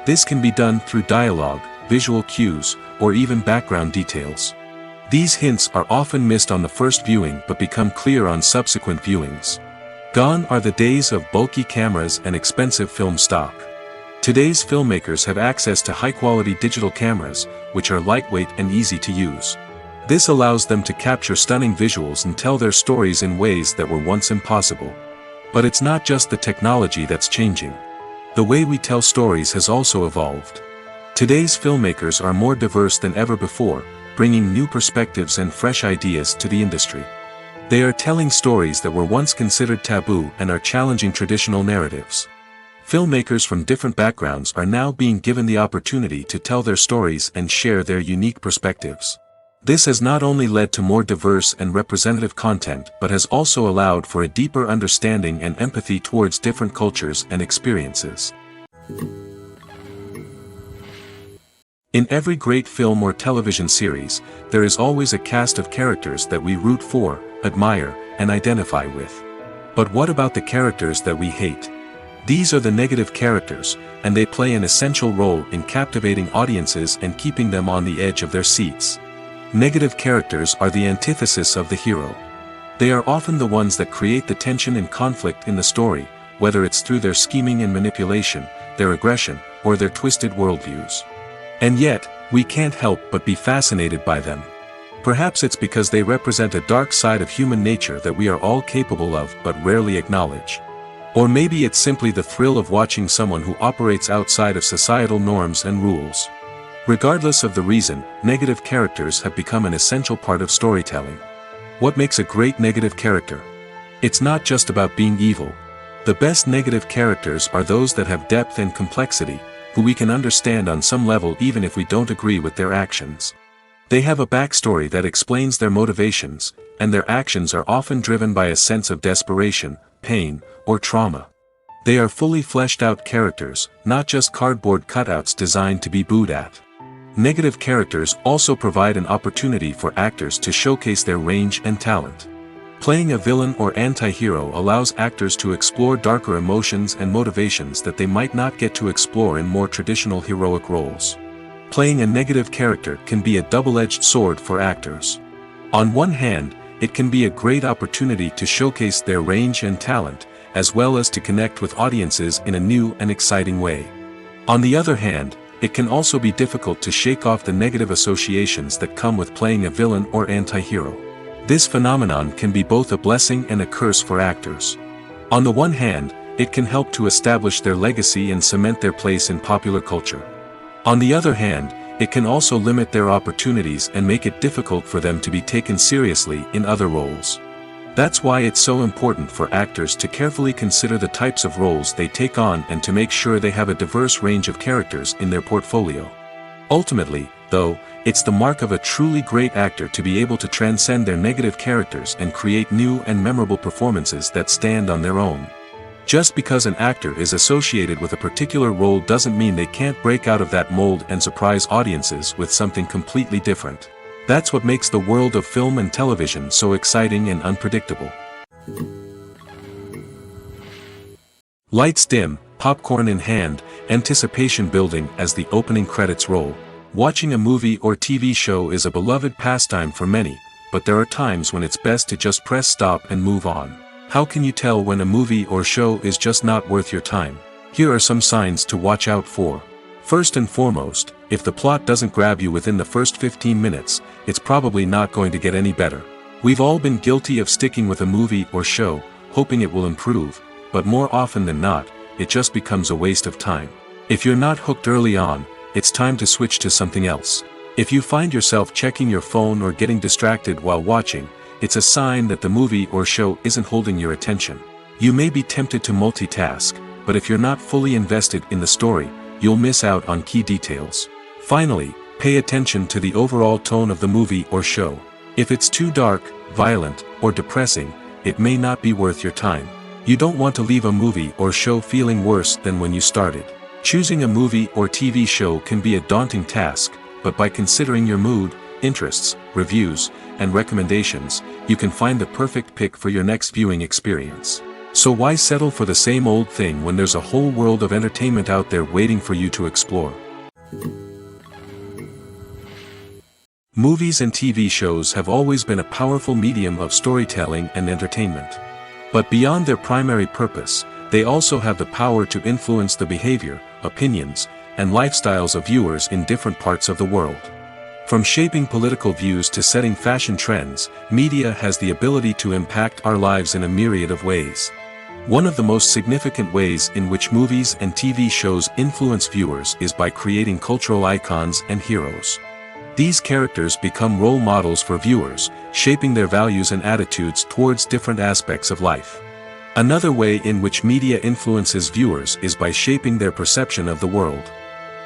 This can be done through dialogue, visual cues, or even background details. These hints are often missed on the first viewing but become clear on subsequent viewings. Gone are the days of bulky cameras and expensive film stock. Today's filmmakers have access to high-quality digital cameras, which are lightweight and easy to use. This allows them to capture stunning visuals and tell their stories in ways that were once impossible. But it's not just the technology that's changing. The way we tell stories has also evolved. Today's filmmakers are more diverse than ever before, bringing new perspectives and fresh ideas to the industry. They are telling stories that were once considered taboo and are challenging traditional narratives. Filmmakers from different backgrounds are now being given the opportunity to tell their stories and share their unique perspectives. This has not only led to more diverse and representative content but has also allowed for a deeper understanding and empathy towards different cultures and experiences. In every great film or television series, there is always a cast of characters that we root for, admire, and identify with. But what about the characters that we hate? These are the negative characters, and they play an essential role in captivating audiences and keeping them on the edge of their seats. Negative characters are the antithesis of the hero. They are often the ones that create the tension and conflict in the story, whether it's through their scheming and manipulation, their aggression, or their twisted worldviews. And yet, we can't help but be fascinated by them. Perhaps it's because they represent a dark side of human nature that we are all capable of but rarely acknowledge. Or maybe it's simply the thrill of watching someone who operates outside of societal norms and rules. Regardless of the reason, negative characters have become an essential part of storytelling. What makes a great negative character? It's not just about being evil. The best negative characters are those that have depth and complexity, who we can understand on some level even if we don't agree with their actions. They have a backstory that explains their motivations, and their actions are often driven by a sense of desperation, pain, or trauma. They are fully fleshed out characters, not just cardboard cutouts designed to be booed at. Negative characters also provide an opportunity for actors to showcase their range and talent. Playing a villain or anti-hero allows actors to explore darker emotions and motivations that they might not get to explore in more traditional heroic roles. Playing a negative character can be a double-edged sword for actors. On one hand, it can be a great opportunity to showcase their range and talent, as well as to connect with audiences in a new and exciting way. On the other hand, it can also be difficult to shake off the negative associations that come with playing a villain or anti-hero. This phenomenon can be both a blessing and a curse for actors. On the one hand, it can help to establish their legacy and cement their place in popular culture. On the other hand, it can also limit their opportunities and make it difficult for them to be taken seriously in other roles. That's why it's so important for actors to carefully consider the types of roles they take on and to make sure they have a diverse range of characters in their portfolio. Ultimately, though, it's the mark of a truly great actor to be able to transcend their negative characters and create new and memorable performances that stand on their own. Just because an actor is associated with a particular role doesn't mean they can't break out of that mold and surprise audiences with something completely different. That's what makes the world of film and television so exciting and unpredictable. Lights dim, popcorn in hand, anticipation building as the opening credits roll. Watching a movie or TV show is a beloved pastime for many, but there are times when it's best to just press stop and move on. How can you tell when a movie or show is just not worth your time? Here are some signs to watch out for. First and foremost, if the plot doesn't grab you within the first 15 minutes, it's probably not going to get any better. We've all been guilty of sticking with a movie or show, hoping it will improve, but more often than not, it just becomes a waste of time. If you're not hooked early on, it's time to switch to something else. If you find yourself checking your phone or getting distracted while watching, it's a sign that the movie or show isn't holding your attention. You may be tempted to multitask, but if you're not fully invested in the story, you'll miss out on key details. Finally, pay attention to the overall tone of the movie or show. If it's too dark, violent, or depressing, it may not be worth your time. You don't want to leave a movie or show feeling worse than when you started. Choosing a movie or TV show can be a daunting task, but by considering your mood, interests, reviews, and recommendations, you can find the perfect pick for your next viewing experience. So why settle for the same old thing when there's a whole world of entertainment out there waiting for you to explore? Movies and TV shows have always been a powerful medium of storytelling and entertainment. But beyond their primary purpose, they also have the power to influence the behavior, opinions, and lifestyles of viewers in different parts of the world. From shaping political views to setting fashion trends, media has the ability to impact our lives in a myriad of ways. One of the most significant ways in which movies and TV shows influence viewers is by creating cultural icons and heroes. These characters become role models for viewers, shaping their values and attitudes towards different aspects of life. Another way in which media influences viewers is by shaping their perception of the world.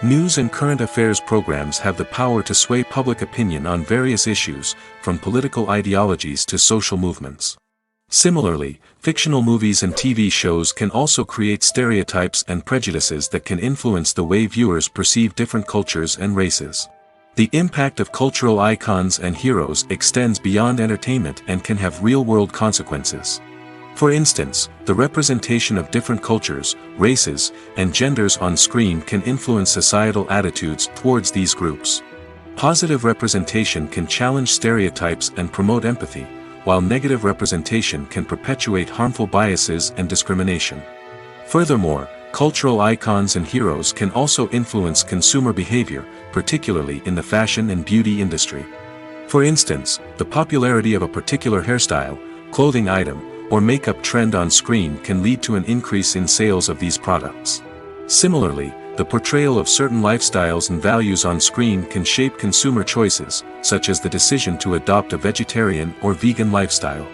News and current affairs programs have the power to sway public opinion on various issues, from political ideologies to social movements. Similarly, fictional movies and TV shows can also create stereotypes and prejudices that can influence the way viewers perceive different cultures and races. The impact of cultural icons and heroes extends beyond entertainment and can have real-world consequences. For instance, the representation of different cultures, races, and genders on screen can influence societal attitudes towards these groups. Positive representation can challenge stereotypes and promote empathy, while negative representation can perpetuate harmful biases and discrimination. Furthermore, cultural icons and heroes can also influence consumer behavior, particularly in the fashion and beauty industry. For instance, the popularity of a particular hairstyle, clothing item, or makeup trend on screen can lead to an increase in sales of these products. Similarly, the portrayal of certain lifestyles and values on screen can shape consumer choices, such as the decision to adopt a vegetarian or vegan lifestyle.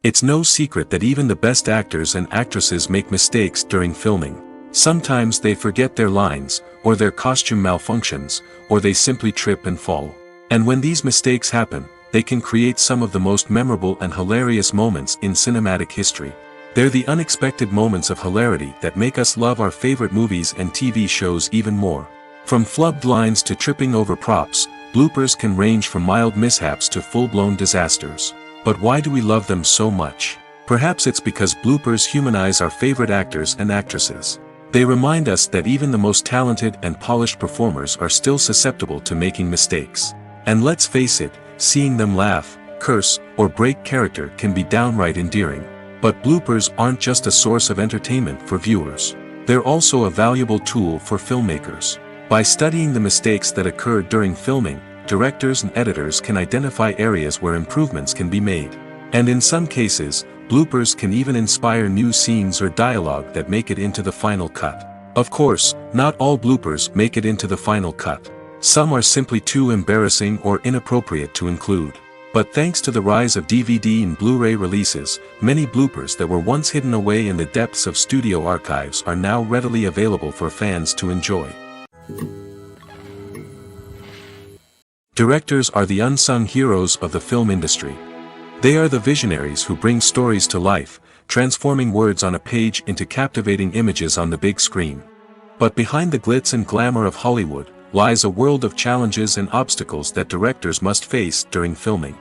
It's no secret that even the best actors and actresses make mistakes during filming. Sometimes they forget their lines, or their costume malfunctions, or they simply trip and fall. And when these mistakes happen, they can create some of the most memorable and hilarious moments in cinematic history. They're the unexpected moments of hilarity that make us love our favorite movies and TV shows even more. From flubbed lines to tripping over props, bloopers can range from mild mishaps to full-blown disasters. But why do we love them so much? Perhaps it's because bloopers humanize our favorite actors and actresses. They remind us that even the most talented and polished performers are still susceptible to making mistakes. And let's face it, seeing them laugh, curse, or break character can be downright endearing. But bloopers aren't just a source of entertainment for viewers. They're also a valuable tool for filmmakers. By studying the mistakes that occurred during filming, directors and editors can identify areas where improvements can be made. And in some cases, bloopers can even inspire new scenes or dialogue that make it into the final cut. Of course, not all bloopers make it into the final cut. Some are simply too embarrassing or inappropriate to include. But thanks to the rise of DVD and Blu-ray releases, many bloopers that were once hidden away in the depths of studio archives are now readily available for fans to enjoy. Directors are the unsung heroes of the film industry. They are the visionaries who bring stories to life, transforming words on a page into captivating images on the big screen. But behind the glitz and glamour of Hollywood lies a world of challenges and obstacles that directors must face during filming.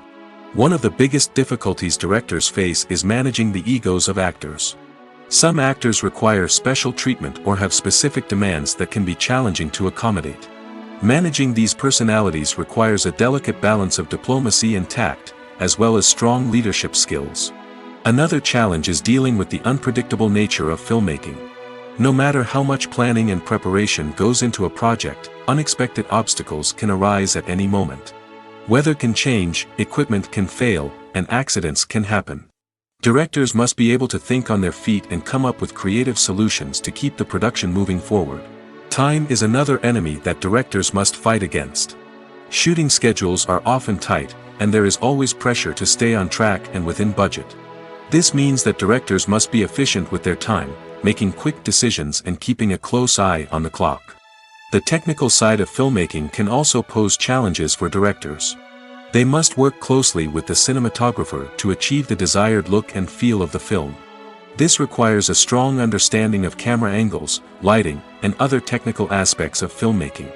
One of the biggest difficulties directors face is managing the egos of actors. Some actors require special treatment or have specific demands that can be challenging to accommodate. Managing these personalities requires a delicate balance of diplomacy and tact, as well as strong leadership skills. Another challenge is dealing with the unpredictable nature of filmmaking. No matter how much planning and preparation goes into a project, unexpected obstacles can arise at any moment. Weather can change, equipment can fail, and accidents can happen. Directors must be able to think on their feet and come up with creative solutions to keep the production moving forward. Time is another enemy that directors must fight against. Shooting schedules are often tight, and there is always pressure to stay on track and within budget. This means that directors must be efficient with their time, making quick decisions and keeping a close eye on the clock. The technical side of filmmaking can also pose challenges for directors. They must work closely with the cinematographer to achieve the desired look and feel of the film. This requires a strong understanding of camera angles, lighting, and other technical aspects of filmmaking.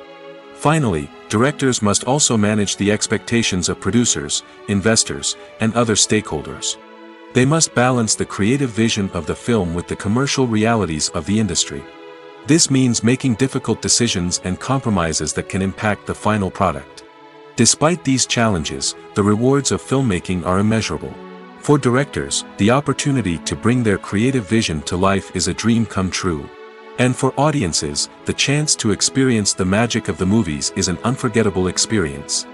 Finally, directors must also manage the expectations of producers, investors, and other stakeholders. They must balance the creative vision of the film with the commercial realities of the industry. This means making difficult decisions and compromises that can impact the final product. Despite these challenges, the rewards of filmmaking are immeasurable. For directors, the opportunity to bring their creative vision to life is a dream come true. And for audiences, the chance to experience the magic of the movies is an unforgettable experience.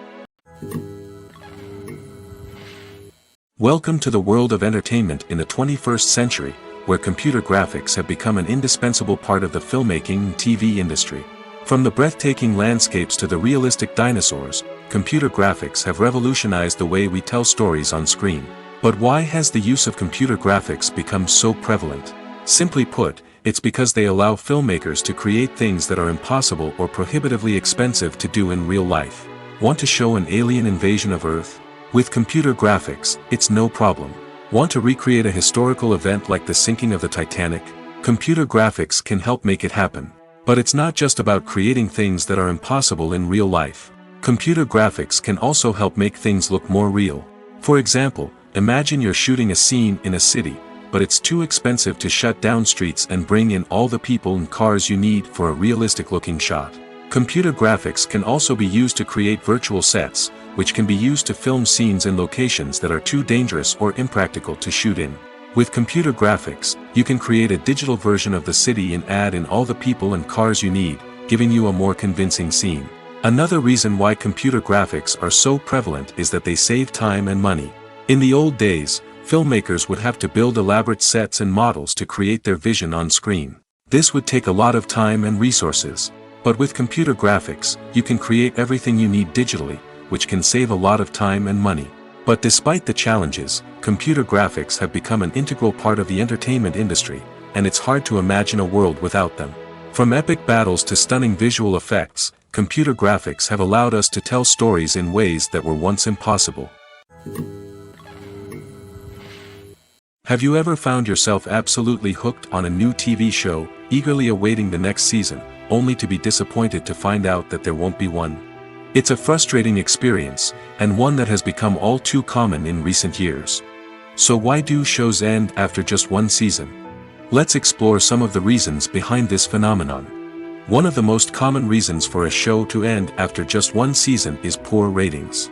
Welcome to the world of entertainment in the 21st century, where computer graphics have become an indispensable part of the filmmaking and TV industry. From the breathtaking landscapes to the realistic dinosaurs, computer graphics have revolutionized the way we tell stories on screen. But why has the use of computer graphics become so prevalent? Simply put, it's because they allow filmmakers to create things that are impossible or prohibitively expensive to do in real life. Want to show an alien invasion of Earth? With computer graphics, it's no problem. Want to recreate a historical event like the sinking of the Titanic? Computer graphics can help make it happen. But it's not just about creating things that are impossible in real life. Computer graphics can also help make things look more real. For example, imagine you're shooting a scene in a city, but it's too expensive to shut down streets and bring in all the people and cars you need for a realistic-looking shot. Computer graphics can also be used to create virtual sets, which can be used to film scenes in locations that are too dangerous or impractical to shoot in. With computer graphics, you can create a digital version of the city and add in all the people and cars you need, giving you a more convincing scene. Another reason why computer graphics are so prevalent is that they save time and money. In the old days, filmmakers would have to build elaborate sets and models to create their vision on screen. This would take a lot of time and resources. But with computer graphics, you can create everything you need digitally, which can save a lot of time and money. But despite the challenges, computer graphics have become an integral part of the entertainment industry, and it's hard to imagine a world without them. From epic battles to stunning visual effects, computer graphics have allowed us to tell stories in ways that were once impossible. Have you ever found yourself absolutely hooked on a new TV show, eagerly awaiting the next season, only to be disappointed to find out that there won't be one? It's a frustrating experience, and one that has become all too common in recent years. So why do shows end after just one season? Let's explore some of the reasons behind this phenomenon. One of the most common reasons for a show to end after just one season is poor ratings.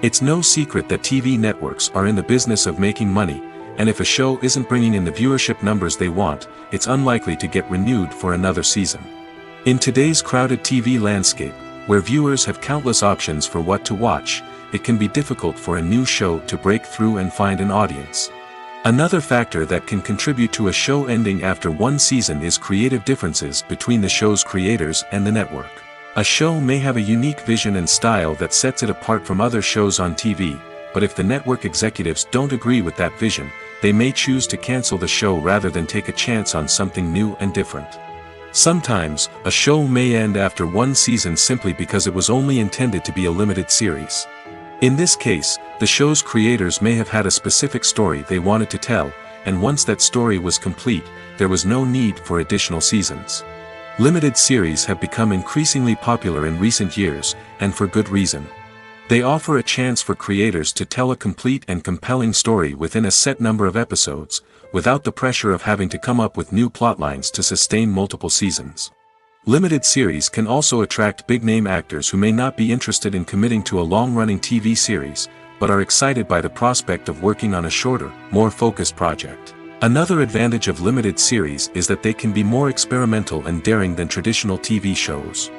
It's no secret that TV networks are in the business of making money, and if a show isn't bringing in the viewership numbers they want, it's unlikely to get renewed for another season. In today's crowded TV landscape, where viewers have countless options for what to watch, it can be difficult for a new show to break through and find an audience. Another factor that can contribute to a show ending after one season is creative differences between the show's creators and the network. A show may have a unique vision and style that sets it apart from other shows on TV, but if the network executives don't agree with that vision, they may choose to cancel the show rather than take a chance on something new and different. Sometimes, a show may end after one season simply because it was only intended to be a limited series. In this case, the show's creators may have had a specific story they wanted to tell, and once that story was complete, there was no need for additional seasons. Limited series have become increasingly popular in recent years, and for good reason. They offer a chance for creators to tell a complete and compelling story within a set number of episodes, without the pressure of having to come up with new plotlines to sustain multiple seasons. Limited series can also attract big-name actors who may not be interested in committing to a long-running TV series, but are excited by the prospect of working on a shorter, more focused project. Another advantage of limited series is that they can be more experimental and daring than traditional TV shows.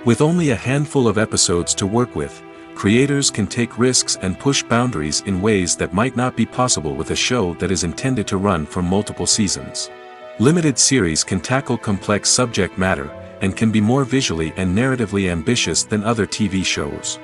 With only a handful of episodes to work with, creators can take risks and push boundaries in ways that might not be possible with a show that is intended to run for multiple seasons. Limited series can tackle complex subject matter, and can be more visually and narratively ambitious than other TV shows.